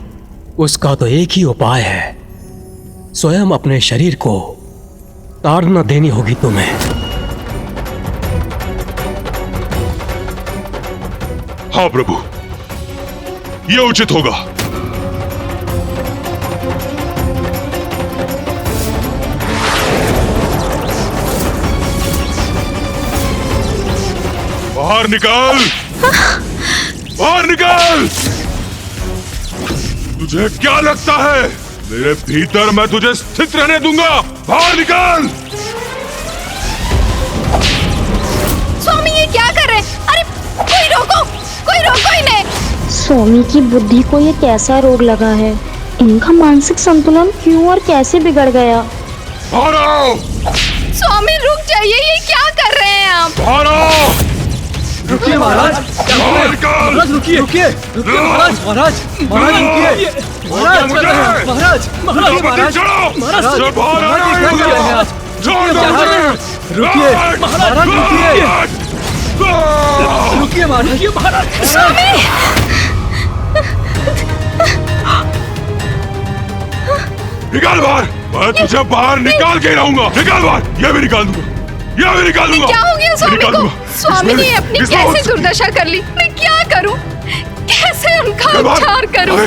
उसका तो एक ही उपाय है, स्वयं अपने शरीर को ताड़ना देनी होगी तुम्हें। हाँ प्रभु, यह उचित होगा। बाहर निकल! बाहर निकल! तुझे क्या लगता है मेरे भीतर मैं तुझे स्थित रहने दूंगा? बाहर निकल! स्वामी ये क्या कर रहे हैं? अरे कोई रोको इन्हें! स्वामी की बुद्धि को ये कैसा रोग लगा है? इनका मानसिक संतुलन क्यों और कैसे बिगड़ गया? बाहर आओ! स्वामी रुक जाइए, ये क्या कर रहे हैं आप? बाहर आओ! रुकिए महाराज! बाहर निकल! महाराज रुकिए! रुकिए महाराज! महाराज! महाराज रुकिए! महाराज! महाराज! महाराज! महाराज! जो बाहर आ रहे हैं! छोड़ दो मुझे! रुकिए महाराज! रुकिए! रुकिए महाराज! स्वामी! निकाल बाहर! मैं तुझे बाहर निकाल के रहूंगा! निकाल बाहर! ये भी निकाल दूंगा! ये भी निकाल दूंगा! क्या हो गया स्वामी को? स्वामी ने अपनी कैसे दुर्दशा कर ली? मैं क्या करूं? कैसे उनका उपचार करूं?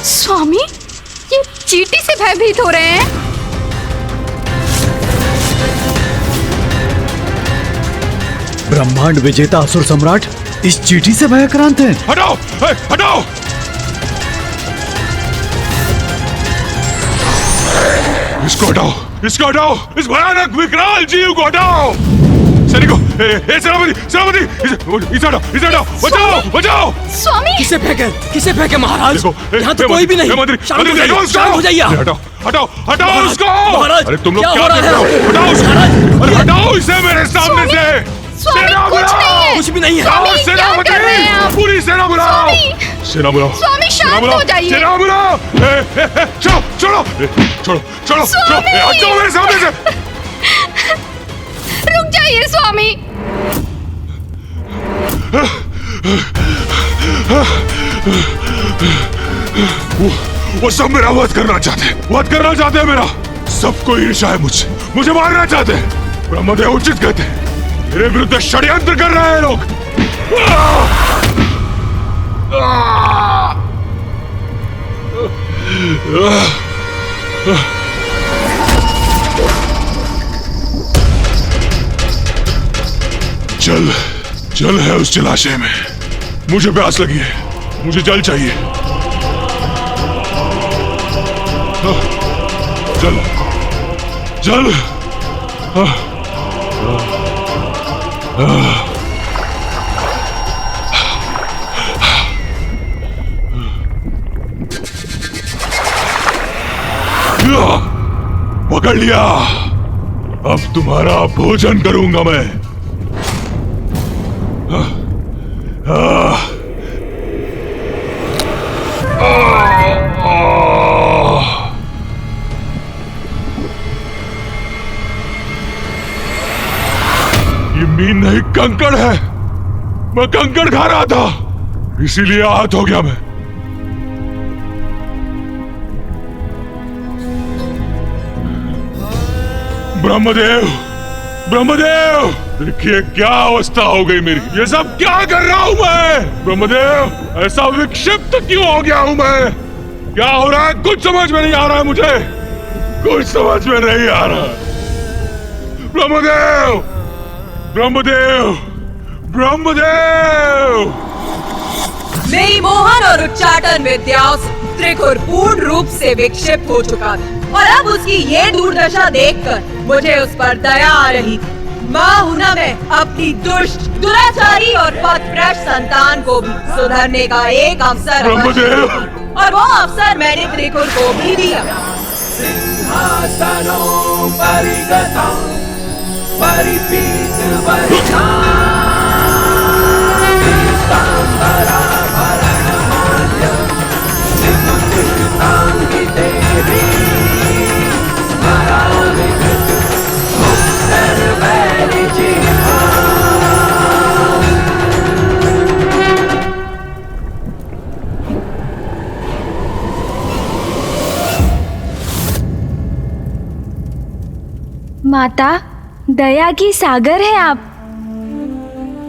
स्वामी ये चींटी से भयभीत हो रहे हैं। ब्रह्मांड विजेता असुर सम्राट इस चींटी से भयाक्रांत हैं। हटाओ! हटाओ! इसको हटाओ! इसको हटाओ! इस भयानक विकराल जीव को हटाओ! सैनिकों! सेनापति! इसे हटाओ! बचाओ! बचाओ! स्वामी! किसे फेंके महाराज? यहाँ तो कोई भी नहीं। शांत हो जाइए। हटाओ उसको! महाराज! अरे तुम लोग क्या क्या हो रहा कर रहे हो? हटाओ उसको! अरे हटाओ इसे मेरे सामने से! स्वामी कुछ नहीं है। कुछ भी नहीं है। स्वामी क्या कर रहे हैं आप? पूरी सेना बुलाओ! सेना बुलाओ! स्वामी शांत हो जाइए। सेना बुलाओ! छोड़ो! हटाओ मेरे सामने से! रुक जाइए स्वामी। वो सब मेरा वध करना चाहते हैं मेरा। सबको ईर्ष्या है मुझे मारना चाहते हैं। ब्रह्मदेव उचित कहते हैं मेरे विरुद्ध षड्यंत्र कर रहे हैं लोग। जल है उस जलाशय में। मुझे प्यास लगी है, मुझे जल चाहिए। जल पकड़ लिया। अब तुम्हारा भोजन करूंगा मैं। ये मीन नहीं कंकड़ है। मैं कंकड़ खा रहा था, इसीलिए आहत हो गया मैं। ब्रह्मदेव देखिए क्या अवस्था हो गई मेरी। ये सब क्या कर रहा हूं मैं? ब्रह्मदेव ऐसा विक्षिप्त क्यों हो गया हूं मैं? क्या हो रहा है कुछ समझ में नहीं आ रहा है मुझे। कुछ समझ में नहीं आ रहा। ब्रह्मदेव मेरी मोहन और उच्चाटन विद्याओं से त्रिकुर पूर्ण रूप से विक्षिप्त हो चुका था और अब उसकी ये दुर्दशा देखकर मुझे उस पर दया आ रही थी। माँ हूं ना मैं अपनी दुष्ट, दुराचारी और पथभ्रष्ट संतान को भी सुधरने का एक अवसर और वो अवसर मैंने त्रिकुर को भी दिया। माता, दया की सागर है आप।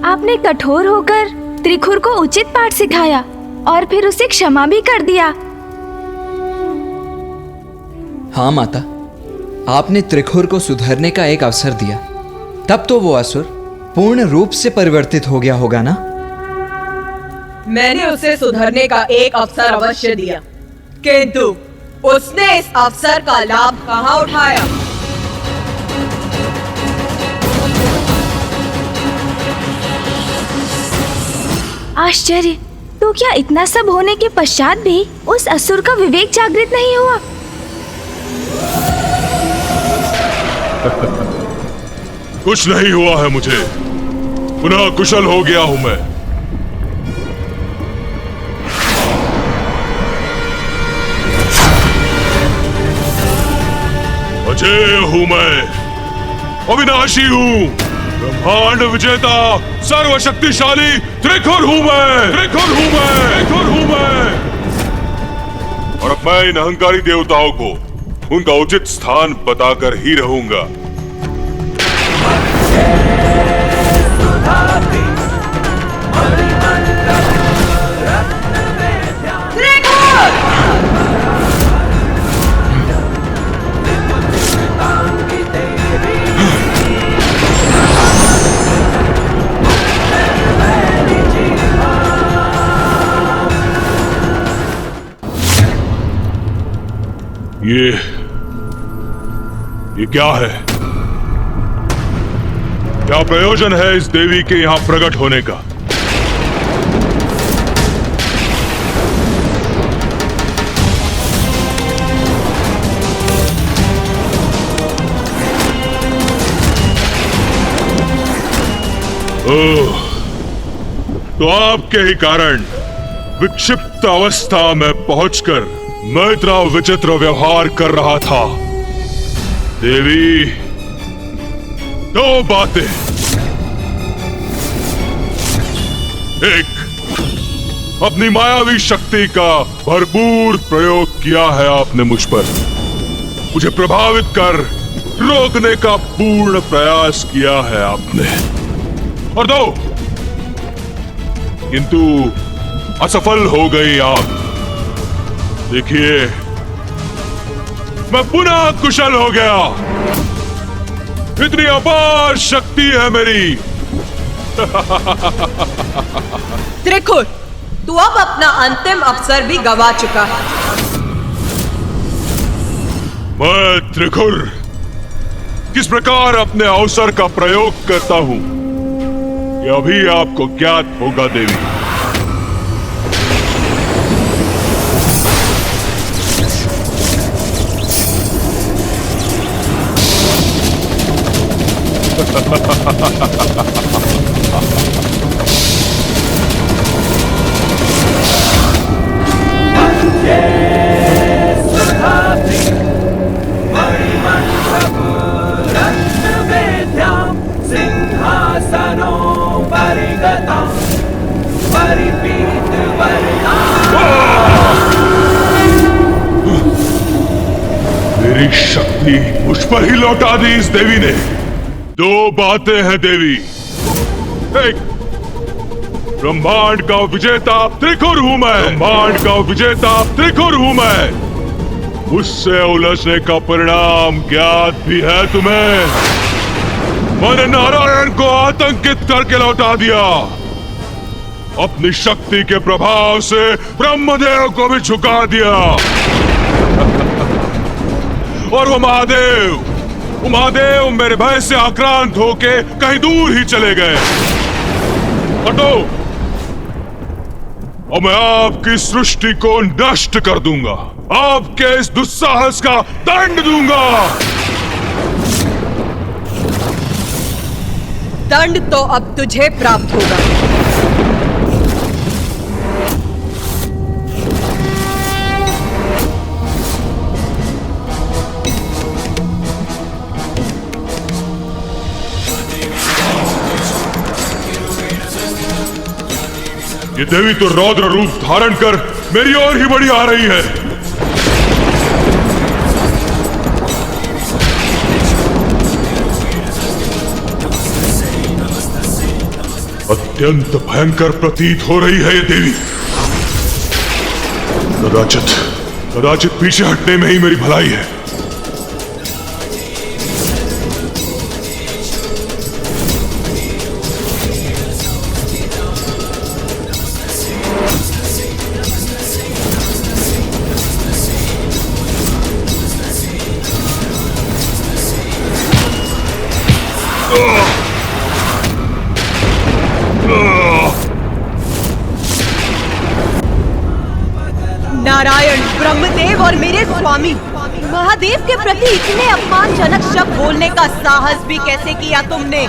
आपने कठोर होकर त्रिखुर को उचित पाठ सिखाया और फिर उसे क्षमा भी कर दिया। हाँ माता, आपने त्रिखुर को सुधरने का एक अवसर दिया, तब तो वो असुर पूर्ण रूप से परिवर्तित हो गया होगा ना? मैंने उसे सुधरने का एक अवसर अवश्य दिया, किंतु उसने इस अवसर का लाभ कहाँ उठाया? आश्चर्य, तो क्या इतना सब होने के पश्चात भी उस असुर का विवेक जागृत नहीं हुआ? कुछ नहीं हुआ है मुझे, पुनः कुशल हो गया हूं मैं। अजय हूं मैं, अविनाशी हूं, ब्रह्मांड विजेता, सर्वशक्तिशाली त्रिखुर हूं मैं, त्रिखुर हूं मैं, त्रिखुर हूं मैं। और अब मैं इन अहंकारी देवताओं को उनका उचित स्थान बताकर ही रहूंगा। ये क्या है? क्या प्रयोजन है इस देवी के यहां प्रकट होने का? ओह, तो आपके ही कारण विक्षिप्त अवस्था में पहुंचकर मैं इतना विचित्र व्यवहार कर रहा था। देवी, दो बातें। एक, अपनी मायावी शक्ति का भरपूर प्रयोग किया है आपने मुझ पर, मुझे प्रभावित कर रोकने का पूर्ण प्रयास किया है आपने। और दो, किंतु असफल हो गई आप। देखिए, मैं पुनः कुशल हो गया। इतनी अपार शक्ति है मेरी। त्रिखुर, तू अब अपना अंतिम अवसर भी गवा चुका है। मैं त्रिखुर किस प्रकार अपने अवसर का प्रयोग करता हूं, यह अभी आपको ज्ञात होगा देवी। मेरी शक्ति मुझ पर ही लौटा दी इस देवी ने। दो बातें हैं देवी। एक, ब्रह्मांड का विजेता त्रिखुर हूं मैं, ब्रह्मांड का विजेता त्रिखुर हूं मैं। मुझसे उलझने का परिणाम ज्ञात भी है तुम्हें। मैंने नारायण को आतंकित करके लौटा दिया। अपनी शक्ति के प्रभाव से ब्रह्मदेव को भी झुका दिया। और वो महादेव मेरे भय से आक्रांत होके कहीं दूर ही चले गए। हटो, और मैं आपकी सृष्टि को नष्ट कर दूंगा। आपके इस दुस्साहस का दंड दूंगा। दंड तो अब तुझे प्राप्त होगा। ये देवी तो रौद्र रूप धारण कर मेरी ओर ही बढ़ी आ रही है। अत्यंत भयंकर प्रतीत हो रही है ये देवी। कदाचित पीछे हटने में ही मेरी भलाई है। नारायण, ब्रह्मदेव और मेरे स्वामी महादेव के प्रति इतने अपमानजनक शब्द बोलने का साहस भी कैसे किया तुमने?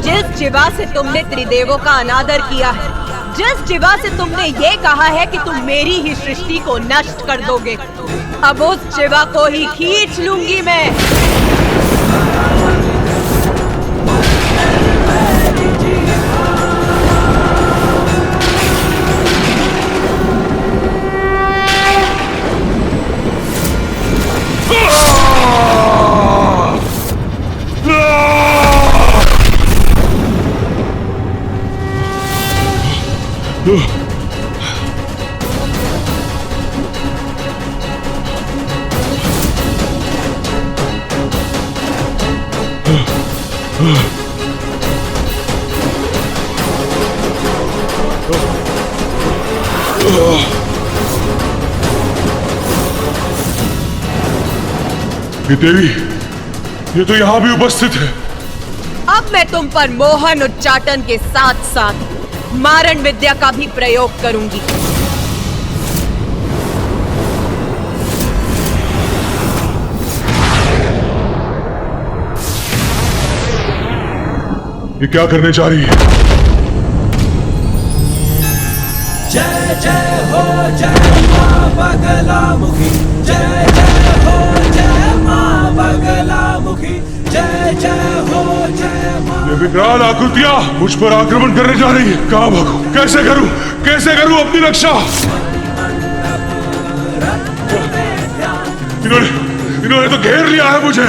जिस जिवा से तुमने त्रिदेवों का अनादर किया है, जिस जिवा से तुमने ये कहा है कि तुम मेरी ही सृष्टि को नष्ट कर दोगे, अब उस जिवा को ही खींच लूंगी मैं। ये देवी, ये तो यहां भी उपस्थित है। अब मैं तुम पर मोहन उच्चाटन के साथ साथ मारण विद्या का भी प्रयोग करूंगी। ये क्या करने जा रही है? जय जय हो जय मां बगलामुखी, जय जय हो जय मां बगलामुखी, जय जय हो जय मां। ये विकराल आकृतियां मुझ पर आक्रमण करने जा रही है। कहां भागूं? कैसे करूं अपनी रक्षा? इन्होंने तो घेर लिया है मुझे।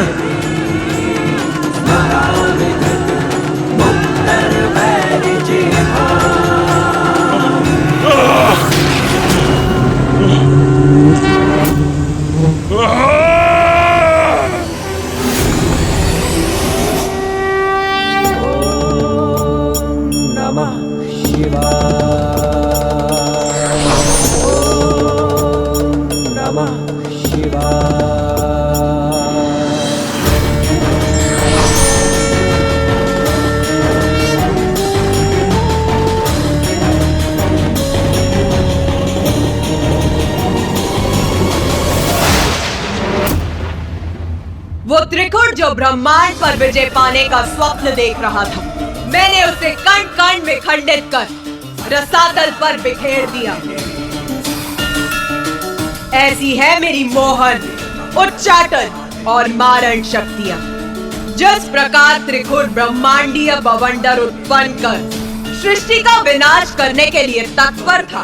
वो त्रिकुट जो ब्रह्मांड पर विजय पाने का स्वप्न देख रहा था, मैंने उसे कण कण में खंडित कर रसातल पर बिखेर दिया। ऐसी है मेरी मोहन, उच्चाटन और मारण शक्तियां। जिस प्रकार त्रिकुट ब्रह्मांडीय बवंडर उत्पन्न कर सृष्टि का विनाश करने के लिए तत्पर था,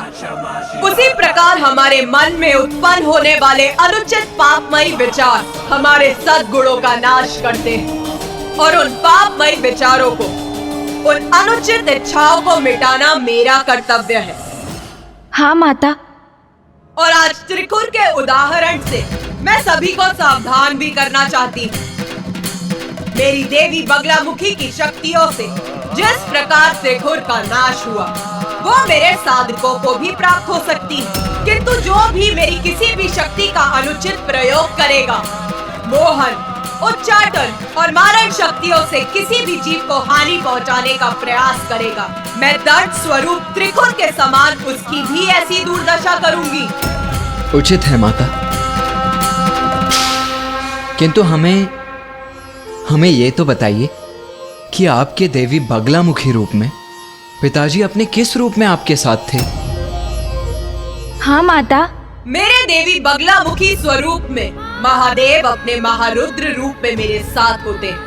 उसी प्रकार हमारे मन में उत्पन्न होने वाले अनुचित पापमयी विचार हमारे सद्गुणों का नाश करते हैं और उन पापमयी विचारों को, उन अनुचित इच्छाओं को मिटाना मेरा कर्तव्य है। हाँ माता। और आज त्रिकुट के उदाहरण से मैं सभी को सावधान भी करना चाहती हूँ। मेरी देवी बगलामुखी की शक्तियों से जिस प्रकार त्रिकुट का नाश हुआ, वो मेरे साधकों को भी प्राप्त हो सकती है। किंतु जो भी मेरी किसी भी शक्ति का अनुचित प्रयोग करेगा, मोहन, उच्चाटन और मारण शक्तियों से किसी भी जीव को हानि पहुंचाने का प्रयास करेगा, मैं दर्द स्वरूप त्रिकुट के समान उसकी भी ऐसी दुर्दशा करूंगी। उचित है माता, किंतु हमें ये तो बताइए कि आपके देवी बगलामुखी रूप में पिताजी अपने किस रूप में आपके साथ थे? हाँ माता। मेरे देवी बगलामुखी स्वरूप में महादेव अपने महारुद्र रूप में मेरे साथ होते हैं।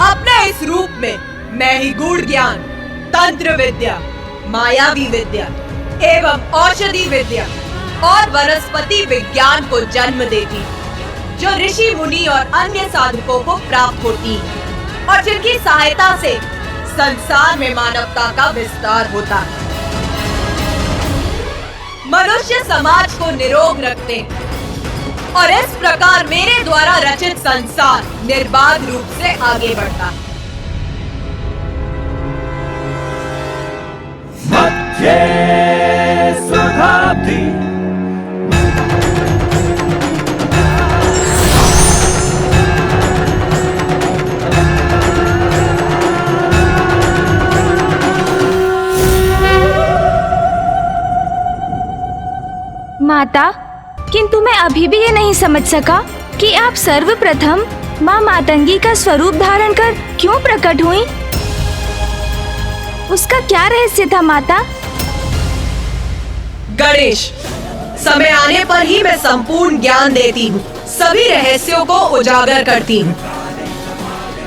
अपने इस रूप में मैं ही गूढ़ ज्ञान, तंत्र विद्या, मायावी विद्या एवं औषधि विद्या और वनस्पति विज्ञान को जन्म देती, जो ऋषि मुनि और अन्य साधकों को प्राप्त होती है और जिनकी सहायता से संसार में मानवता का विस्तार होता है। मनुष्य समाज को निरोग रखते हैं और इस प्रकार मेरे द्वारा रचित संसार निर्बाध रूप से आगे बढ़ता है। मध्ये सुधाब्दी माता, किंतु मैं अभी भी ये नहीं समझ सका कि आप सर्वप्रथम माँ मातंगी का स्वरूप धारण कर क्यों प्रकट हुई। उसका क्या रहस्य था माता? गणेश, समय आने पर ही मैं संपूर्ण ज्ञान देती हूँ, सभी रहस्यों को उजागर करती हूँ।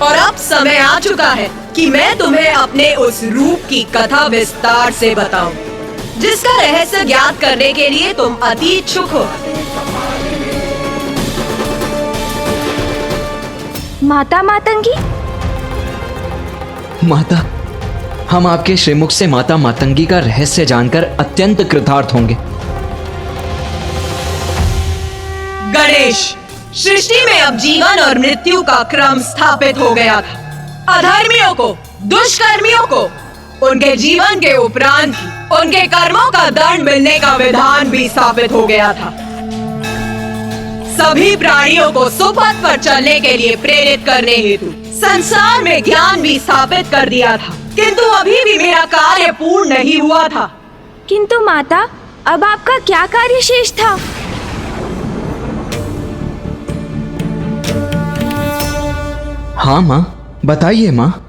और अब समय आ चुका है कि मैं तुम्हें अपने उस रूप की कथा विस्तार से बताऊं, जिसका रहस्य ज्ञात करने के लिए तुम अति इच्छुक हो। माता मातंगी? माता, हम आपके श्रीमुख से माता मातंगी का रहस्य जानकर अत्यंत कृतार्थ होंगे। गणेश, सृष्टि में अब जीवन और मृत्यु का क्रम स्थापित हो गया था। अधर्मियों को, दुष्कर्मियों को उनके जीवन के उपरांत उनके कर्मों का दंड मिलने का विधान भी स्थापित हो गया था। सभी प्राणियों को सुपथ पर चलने के लिए प्रेरित करने हेतु संसार में ज्ञान भी स्थापित कर दिया था, किंतु अभी भी मेरा कार्य पूर्ण नहीं हुआ था। किंतु माता, अब आपका क्या कार्य शेष था? हाँ माँ, बताइए माँ।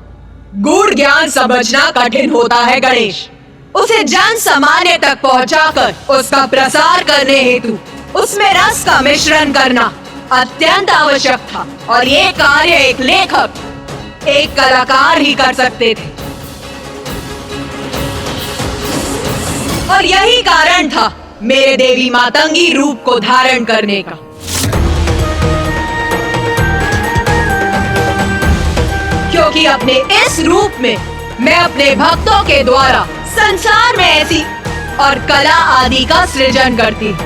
गूढ़ ज्ञान समझना कठिन होता है गणेश। उसे जन सामान्य तक पहुंचाकर उसका प्रसार करने हेतु उसमें रस का मिश्रण करना अत्यंत आवश्यक था, और ये कार्य एक लेखक, एक कलाकार ही कर सकते थे। और यही कारण था मेरे देवी मातंगी रूप को धारण करने का। क्योंकि अपने इस रूप में मैं अपने भक्तों के द्वारा संसार में ऐसी और कला आदि का सृजन करती हूँ,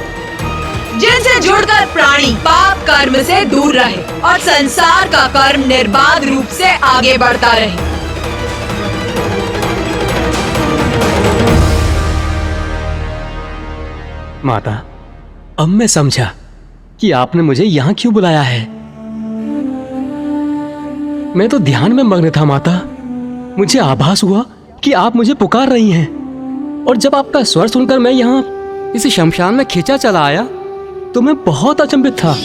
जिनसे जुड़कर प्राणी पाप कर्म से दूर रहे और संसार का कर्म निर्बाध रूप से आगे बढ़ता रहे। माता, अब मैं समझा कि आपने मुझे यहाँ क्यों बुलाया है। मैं तो ध्यान में मग्न था माता। मुझे आभास हुआ कि आप मुझे पुकार रही हैं, और जब आपका स्वर सुनकर मैं यहाँ इस शमशान में खींचा चला आया तो मैं बहुत अचंभित था।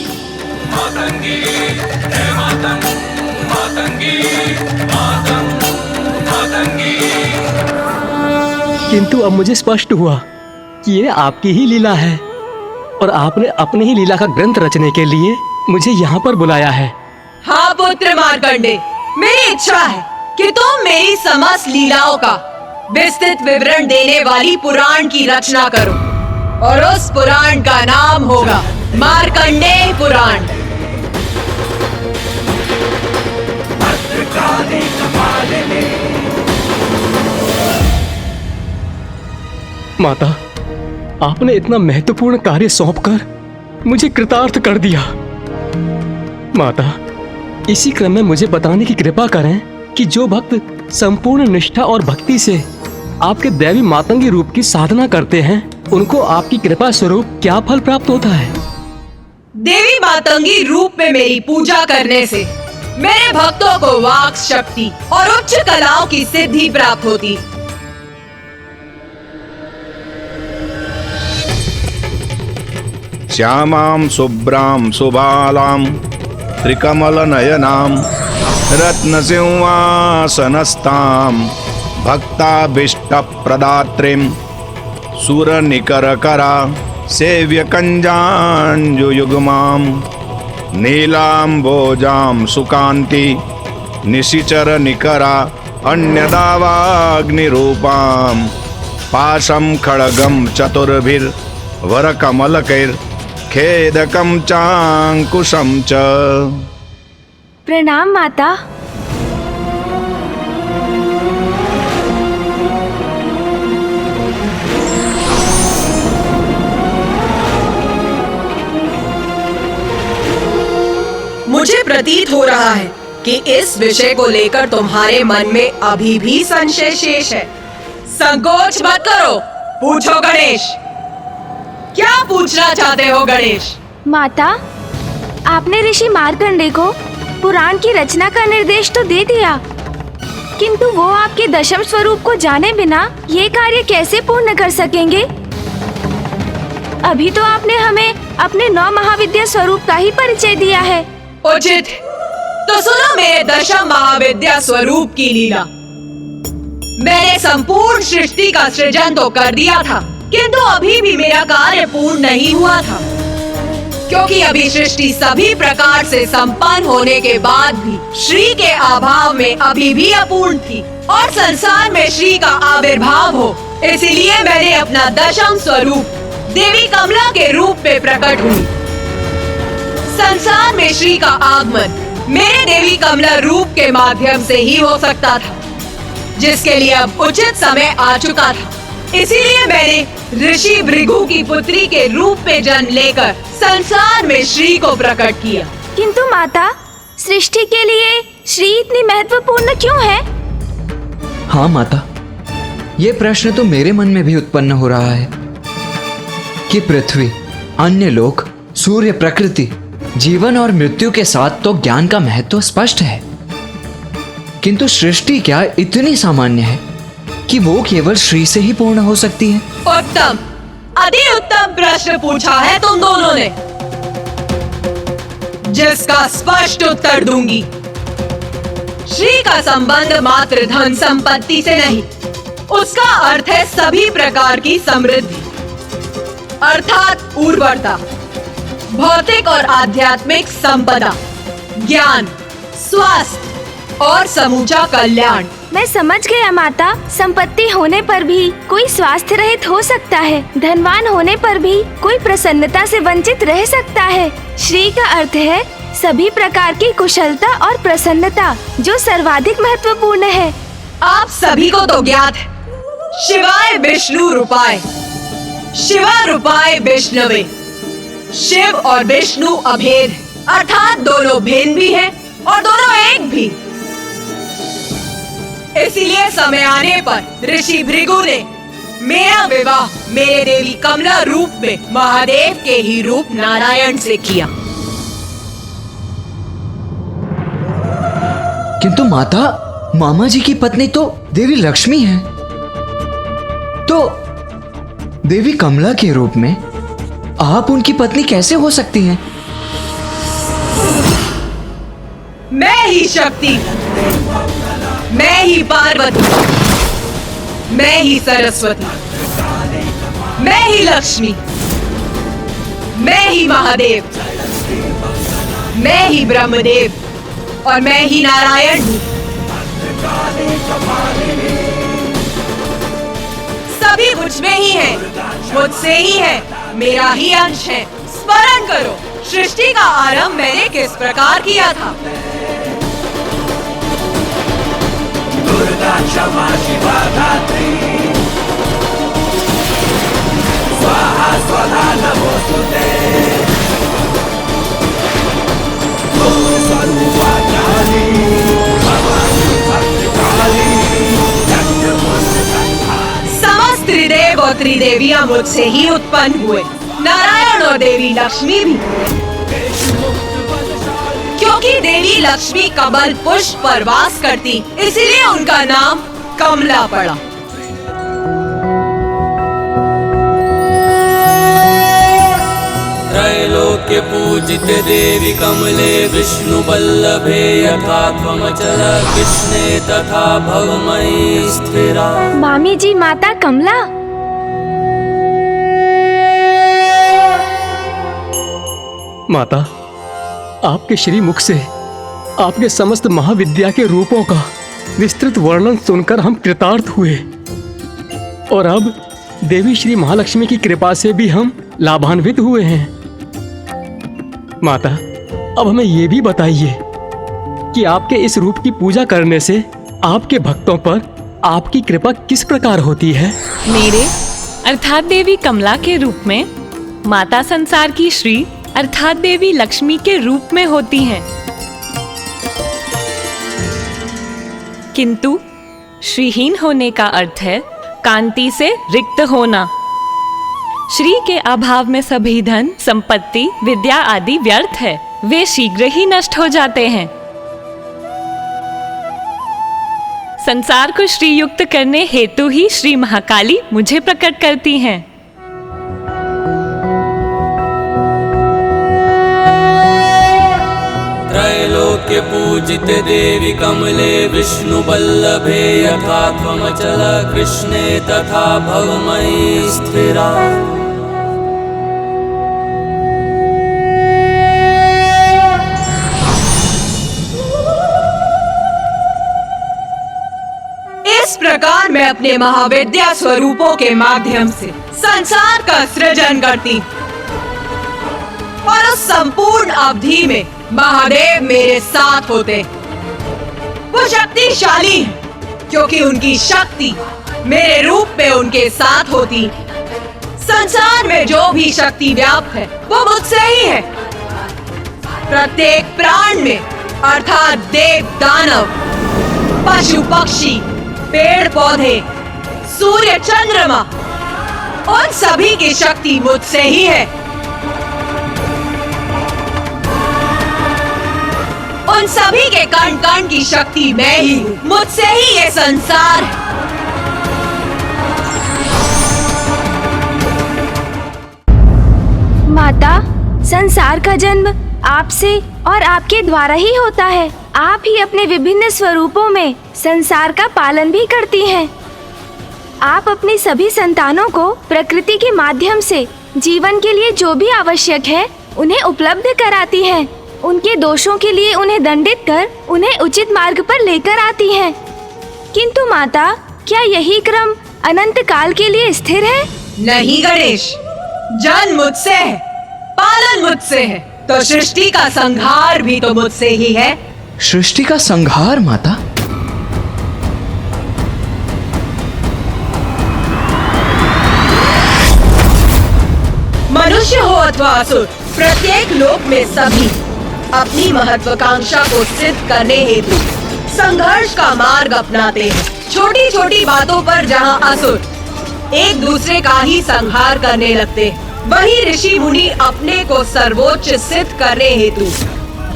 किंतु अब मुझे स्पष्ट हुआ कि ये आपकी ही लीला है, और आपने अपनी ही लीला का ग्रंथ रचने के लिए मुझे यहाँ पर बुलाया है। हाँ पुत्र मार्कंडे, मेरी इच्छा है कि तुम मेरी समस्त लीलाओं का विस्तृत विवरण देने वाली पुराण की रचना करो, और उस पुराण का नाम होगा मार्कंडेय पुराण। माता, आपने इतना महत्वपूर्ण कार्य सौंपकर मुझे कृतार्थ कर दिया। माता, इसी क्रम में मुझे बताने की कृपा करें कि जो भक्त संपूर्ण निष्ठा और भक्ति से आपके दैवी मातंगी रूप की साधना करते हैं, उनको आपकी कृपा स्वरूप क्या फल प्राप्त होता है? देवी मातंगी रूप में मेरी पूजा करने से मेरे भक्तों को वाक शक्ति और उच्च कलाओं की सिद्धि प्राप्त होती। श्यामां शुभ्रां सुबालां त्रिकमलनयनां रत्नसिंहासनस्थां भक्ताभीष्टप्रदात्रीं सुरनिकरकरा सेव्यकञ्जाञ्जुयुग्मां नीलाम्बोजां सुकान्ति निशिचरनिकरा अन्यदावाग्निरूपां पाशं खड्गं चतुर्भिर्वरकमलकैर्खेदकं चाङ्कुशं च। प्रणाम माता। मुझे प्रतीत हो रहा है कि इस विषय को लेकर तुम्हारे मन में अभी भी संशय शेष है। संकोच मत करो, पूछो गणेश। क्या पूछना चाहते हो गणेश? माता, आपने ऋषि मार्कंडेय को पुराण की रचना का निर्देश तो दे दिया, किंतु वो आपके दशम स्वरूप को जाने बिना ये कार्य कैसे पूर्ण कर सकेंगे? अभी तो आपने हमें अपने 9 महाविद्या स्वरूप का ही परिचय दिया है। उचित, तो सुनो मेरे दशम महाविद्या स्वरूप की लीला। मैंने संपूर्ण सृष्टि का सृजन तो कर दिया था, किंतु अभी भी मेरा कार्य पूर्ण नहीं हुआ था, क्योंकि अभी सृष्टि सभी प्रकार से संपन्न होने के बाद भी श्री के अभाव में अभी भी अपूर्ण थी और संसार में श्री का आविर्भाव हो, इसलिए मैंने अपना दशम स्वरूप देवी कमला के रूप में प्रकट हुई। संसार में श्री का आगमन मेरे देवी कमला रूप के माध्यम से ही हो सकता था, जिसके लिए अब उचित समय आ चुका था। इसीलिए मैंने ऋषि भृगु की पुत्री के रूप में जन्म लेकर संसार में श्री को प्रकट किया। किंतु माता, सृष्टि के लिए श्री इतनी महत्वपूर्ण क्यों है? हाँ माता, ये प्रश्न तो मेरे मन में भी उत्पन्न हो रहा है कि पृथ्वी, अन्य लोक, सूर्य, प्रकृति, जीवन और मृत्यु के साथ तो ज्ञान का महत्व स्पष्ट है, किंतु सृष्टि क्या इतनी सामान्य है कि वो केवल श्री से ही पूर्ण हो सकती है? उत्तम, अति उत्तम प्रश्न पूछा है तुम दोनों ने, जिसका स्पष्ट उत्तर दूंगी। श्री का संबंध मात्र धन संपत्ति से नहीं, उसका अर्थ है सभी प्रकार की समृद्धि, अर्थात उर्वरता, भौतिक और आध्यात्मिक संपदा, ज्ञान, स्वास्थ्य और समूचा कल्याण। मैं समझ गया माता, संपत्ति होने पर भी कोई स्वास्थ्य रहित हो सकता है, धनवान होने पर भी कोई प्रसन्नता से वंचित रह सकता है। श्री का अर्थ है सभी प्रकार की कुशलता और प्रसन्नता, जो सर्वाधिक महत्वपूर्ण है। आप सभी को तो ज्ञात है, शिवाय विष्णु रूपाय, शिवा रूपाय विष्णवे, शिव और विष्णु अभेद, अर्थात दोनों भिन्न भी हैं और दोनों एक भी। इसीलिए समय आने पर ऋषि भृगु ने मेरा विवाह मेरे देवी कमला रूप में महादेव के ही रूप नारायण से किया। किंतु माता, मामा जी की पत्नी तो देवी लक्ष्मी है, तो देवी कमला के रूप में आप उनकी पत्नी कैसे हो सकती हैं? मैं ही शक्ति, मैं ही पार्वती, मैं ही सरस्वती, मैं ही लक्ष्मी, मैं ही महादेव, मैं ही ब्रह्मदेव और मैं ही नारायण हूँ। सभी मुझ में ही है, मुझसे ही है, मेरा ही अंश है। स्मरण करो, सृष्टि का आरंभ मैंने किस प्रकार किया था। दुर्गा क्षमा शिवा धात्री, स्वाहा स्वधा नमोस्तुते, स्वरूपा काली, भवानी भद्रकाली, समस्त त्रिदेव और त्रिदेवियां मुझसे ही उत्पन्न हुए, नारायण और देवी लक्ष्मी भी, क्योंकि देवी लक्ष्मी कमल पुष्प पर वास करती, इसीलिए उनका नाम कमला पड़ा। त्रैलोक्य पूजित देवी कमले, विष्णु वल्लभे यथा त्वमचल, कृष्णे तथा भवमयी स्थिरा। मामी जी, माता कमला। माता, आपके श्री मुख से आपके समस्त महाविद्या के रूपों का विस्तृत वर्णन सुनकर हम कृतार्थ हुए, और अब देवी श्री महालक्ष्मी की कृपा से भी हम लाभान्वित हुए हैं। माता, अब हमें ये भी बताइए कि आपके इस रूप की पूजा करने से आपके भक्तों पर आपकी कृपा किस प्रकार होती है? मेरे अर्थात देवी कमला के रूप में माता संसार की श्री अर्थात देवी लक्ष्मी के रूप में होती हैं। किंतु श्रीहीन होने का अर्थ है कांति से रिक्त होना। श्री के अभाव में सभी धन, संपत्ति, विद्या आदि व्यर्थ है, वे शीघ्र ही नष्ट हो जाते हैं। संसार को श्री युक्त करने हेतु ही श्री महाकाली मुझे प्रकट करती हैं। त्रैलोक्य पूजित देवी कमले विष्णु बल्लभे यथा त्वमचल कृष्णे तथा भवमयी स्थिरा। इस प्रकार मैं अपने महाविद्या स्वरूपों के माध्यम से संसार का सृजन करती और उस संपूर्ण अवधि में महादेव मेरे साथ होते। वो शक्तिशाली है क्योंकि उनकी शक्ति मेरे रूप में उनके साथ होती। संसार में जो भी शक्ति व्याप्त है वो मुझसे ही है। प्रत्येक प्राण में अर्थात देव, दानव, पशु, पक्षी, पेड़ पौधे, सूर्य, चंद्रमा, उन सभी की शक्ति मुझसे ही है। उन सभी के कण कण की शक्ति मैं ही हूँ। मुझसे ही ये संसार है। माता, संसार का जन्म आपसे और आपके द्वारा ही होता है। आप ही अपने विभिन्न स्वरूपों में संसार का पालन भी करती हैं। आप अपनी सभी संतानों को प्रकृति के माध्यम से जीवन के लिए जो भी आवश्यक है उन्हें उपलब्ध कराती हैं। उनके दोषों के लिए उन्हें दंडित कर उन्हें उचित मार्ग पर लेकर आती हैं। किंतु माता, क्या यही क्रम अनंत काल के लिए स्थिर है? नहीं गणेश, जन्म मुझसे है, पालन मुझसे है, तो सृष्टि का संहार भी तो मुझसे ही है। सृष्टि का संहार माता? मनुष्य हो अथवा असुर, प्रत्येक लोक में सभी अपनी महत्वाकांक्षा को सिद्ध करने हेतु संघर्ष का मार्ग अपनाते हैं। छोटी छोटी बातों पर जहाँ असुर एक दूसरे का ही संहार करने लगते, वही ऋषि मुनि अपने को सर्वोच्च सिद्ध करने हेतु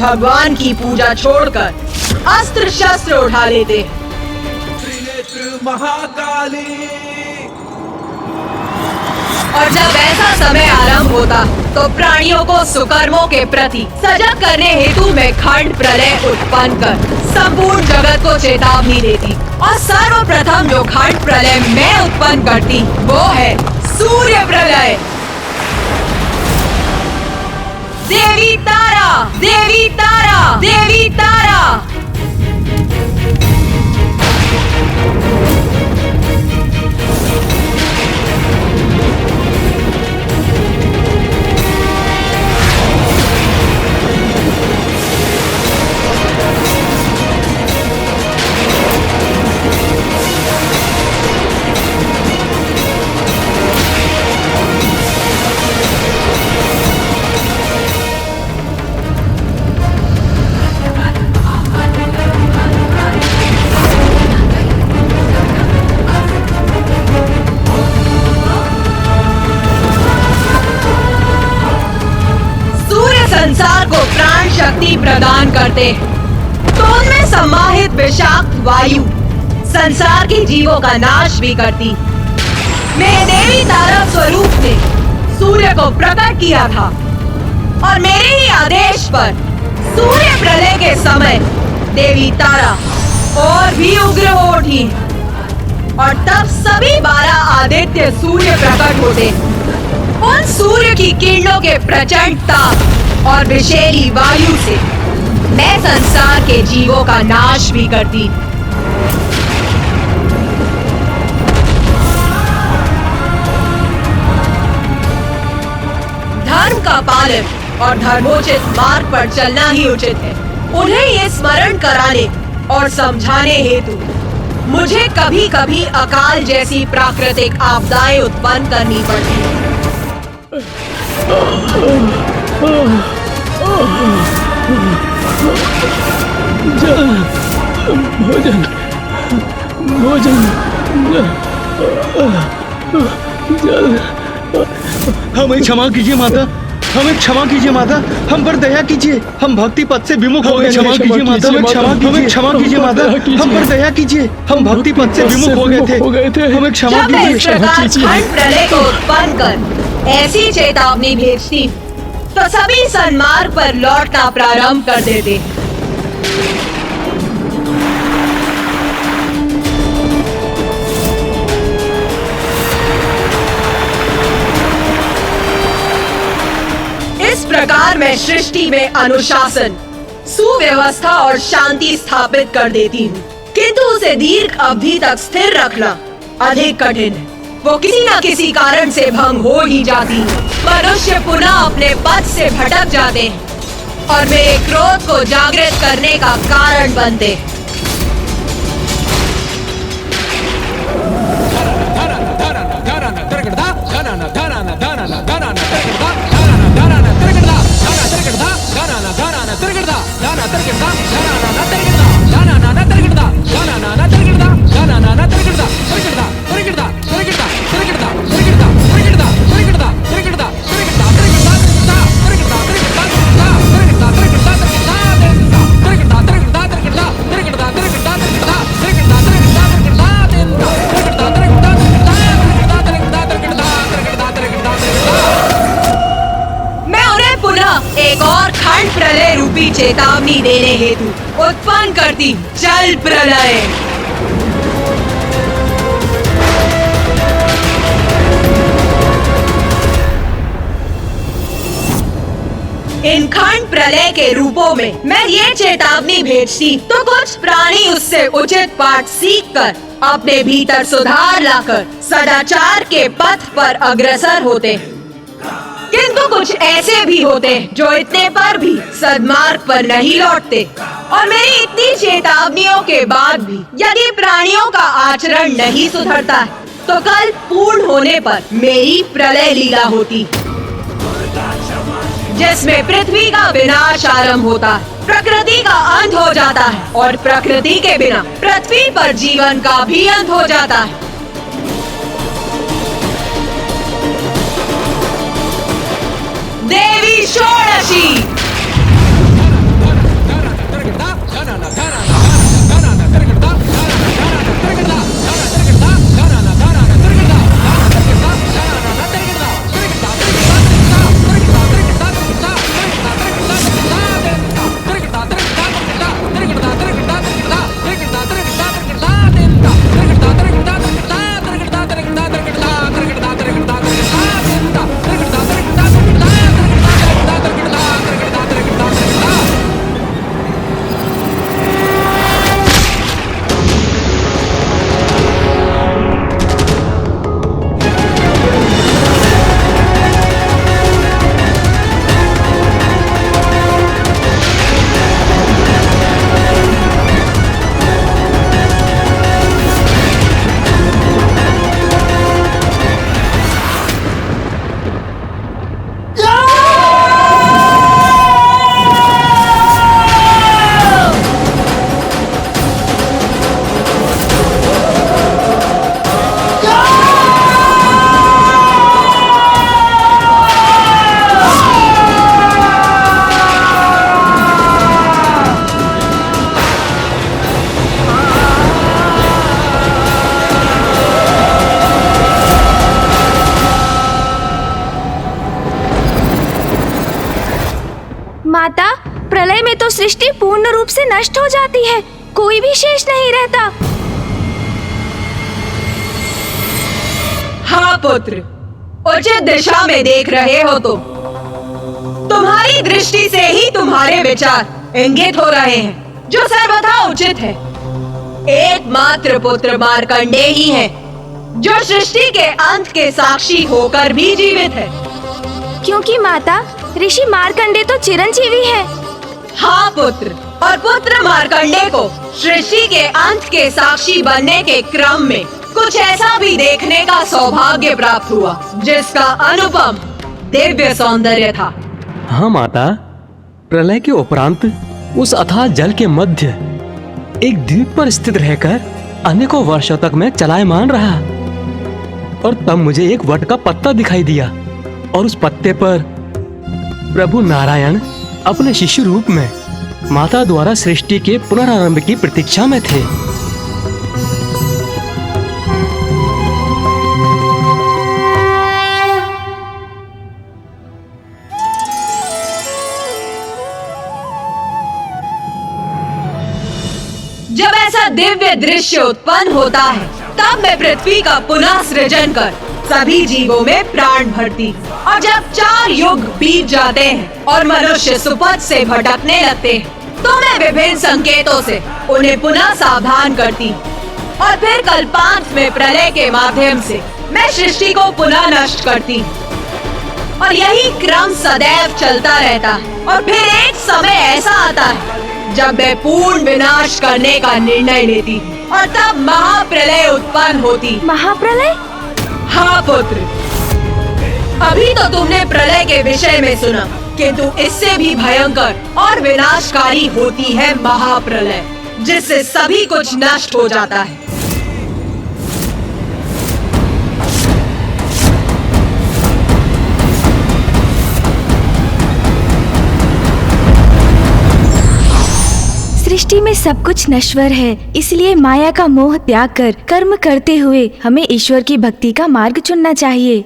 भगवान की पूजा छोड़कर अस्त्र शस्त्र उठा लेते हैं। त्रिनेत्र महाकाली। और जब ऐसा समय आरंभ होता तो प्राणियों को सुकर्मों के प्रति सजग करने हेतु मैं खंड प्रलय उत्पन्न कर संपूर्ण जगत को चेतावनी देती। और सर्वप्रथम जो खंड प्रलय मैं उत्पन्न करती वो है सूर्य प्रलय। देवी तारा, देवी तारा, देवी तारा। संसार को प्राण शक्ति प्रदान करते हैं, तो उनमें समाहित विषाक्त वायु संसार के जीवों का नाश भी करती। मेरे देवी तारा स्वरूप ने सूर्य को प्रकट किया था और मेरे ही आदेश पर सूर्य प्रलय के समय देवी तारा और भी उग्र हो उठी और तब सभी 12 आदित्य सूर्य प्रकट होते। उन सूर्य की किरणों के प्रचंड ताप और विषैली वायु से मैं संसार के जीवों का नाश भी करती। धर्म का पालन और धर्मोचित मार्ग पर चलना ही उचित है। उन्हें ये स्मरण कराने और समझाने हेतु मुझे कभी कभी अकाल जैसी प्राकृतिक आपदाएं उत्पन्न करनी पड़ती है। जल, भोजन, भोजन हमें क्षमा कीजिए माता, हमें क्षमा कीजिए माता, हम पर दया कीजिए, हम भक्ति पथ से विमुख हो गए। क्षमा कीजिए माता, हमें क्षमा कीजिए माता, हम पर दया कीजिए, हम भक्ति पथ से विमुख हो गए थे, हमें क्षमा जब मैं इस कीजिए। प्रकार खंड प्रलय को उत्पन्न कर ऐसी चेतावनी भेजती तो सभी सन्मार्ग पर लौटना प्रारंभ कर देते। इस प्रकार मैं सृष्टि में अनुशासन, सुव्यवस्था और शांति स्थापित कर देती हूँ, किंतु उसे दीर्घ अवधि तक स्थिर रखना अधिक कठिन है। वो किसी न किसी कारण से भंग हो ही जाती है। मनुष्य पुनः अपने पथ से भटक जाते हैं और मेरे क्रोध को जागृत करने का कारण बनते हैं। एक और खंड प्रलय रूपी चेतावनी देने हेतु उत्पन्न करती जल प्रलय। इन खंड प्रलय के रूपों में मैं ये चेतावनी भेजती तो कुछ प्राणी उससे उचित पाठ सीखकर अपने भीतर सुधार लाकर सदाचार के पथ पर अग्रसर होते, किंतु कुछ ऐसे भी होते जो इतने पर भी सद्मार्ग पर नहीं लौटते। और मेरी इतनी चेतावनियों के बाद भी यदि प्राणियों का आचरण नहीं सुधरता है तो कल पूर्ण होने पर मेरी प्रलय लीला होती, जिसमें पृथ्वी का विनाश आरंभ होता है, प्रकृति का अंत हो जाता है और प्रकृति के बिना पृथ्वी पर जीवन का भी अंत हो जाता है। देवी षोडशी। माता, प्रलय में तो सृष्टि पूर्ण रूप से नष्ट हो जाती है, कोई भी शेष नहीं रहता। हाँ पुत्र, उचित दिशा में देख रहे हो तुम। तुम्हारी दृष्टि से ही तुम्हारे विचार इंगित हो रहे हैं, जो सर्वथा उचित है। एकमात्र पुत्र मार्कंडेय ही है, जो सृष्टि के अंत के साक्षी होकर भी जीवित है। क्योंकि माता, ऋषि मार्कंडेय तो चिरंजीवी है। हाँ पुत्र, और पुत्र मार्कंडेय को सृष्टि के अंत के साक्षी बनने के क्रम में कुछ ऐसा भी देखने का सौभाग्य प्राप्त हुआ, जिसका अनुपम दिव्य सौंदर्य था। हाँ माता, प्रलय के उपरांत उस अथाह जल के मध्य एक द्वीप पर स्थित रहकर अनेकों वर्षों तक मैं चलायमान रहा और तब मुझे एक वट का पत्ता दिखाई दिया और उस पत्ते पर प्रभु नारायण अपने शिशु रूप में माता द्वारा सृष्टि के पुनरारंभ की प्रतीक्षा में थे। जब ऐसा दिव्य दृश्य उत्पन्न होता है तब मैं पृथ्वी का पुनः सृजन कर सभी जीवों में प्राण भरती, और जब 4 युग बीत जाते हैं और मनुष्य सुपथ से भटकने लगते हैं तो मैं विभिन्न संकेतों से उन्हें पुनः सावधान करती, और फिर कल्पांत में प्रलय के माध्यम से मैं सृष्टि को पुनः नष्ट करती, और यही क्रम सदैव चलता रहता है। और फिर एक समय ऐसा आता है जब मैं पूर्ण विनाश करने का निर्णय लेती और तब महाप्रलय उत्पन्न होती। महाप्रलय? हाँ पुत्र, अभी तो तुमने प्रलय के विषय में सुना, किंतु इससे भी भयंकर और विनाशकारी होती है महाप्रलय, जिससे सभी कुछ नष्ट हो जाता है। सृष्टि में सब कुछ नश्वर है, इसलिए माया का मोह त्याग कर कर्म करते हुए हमें ईश्वर की भक्ति का मार्ग चुनना चाहिए।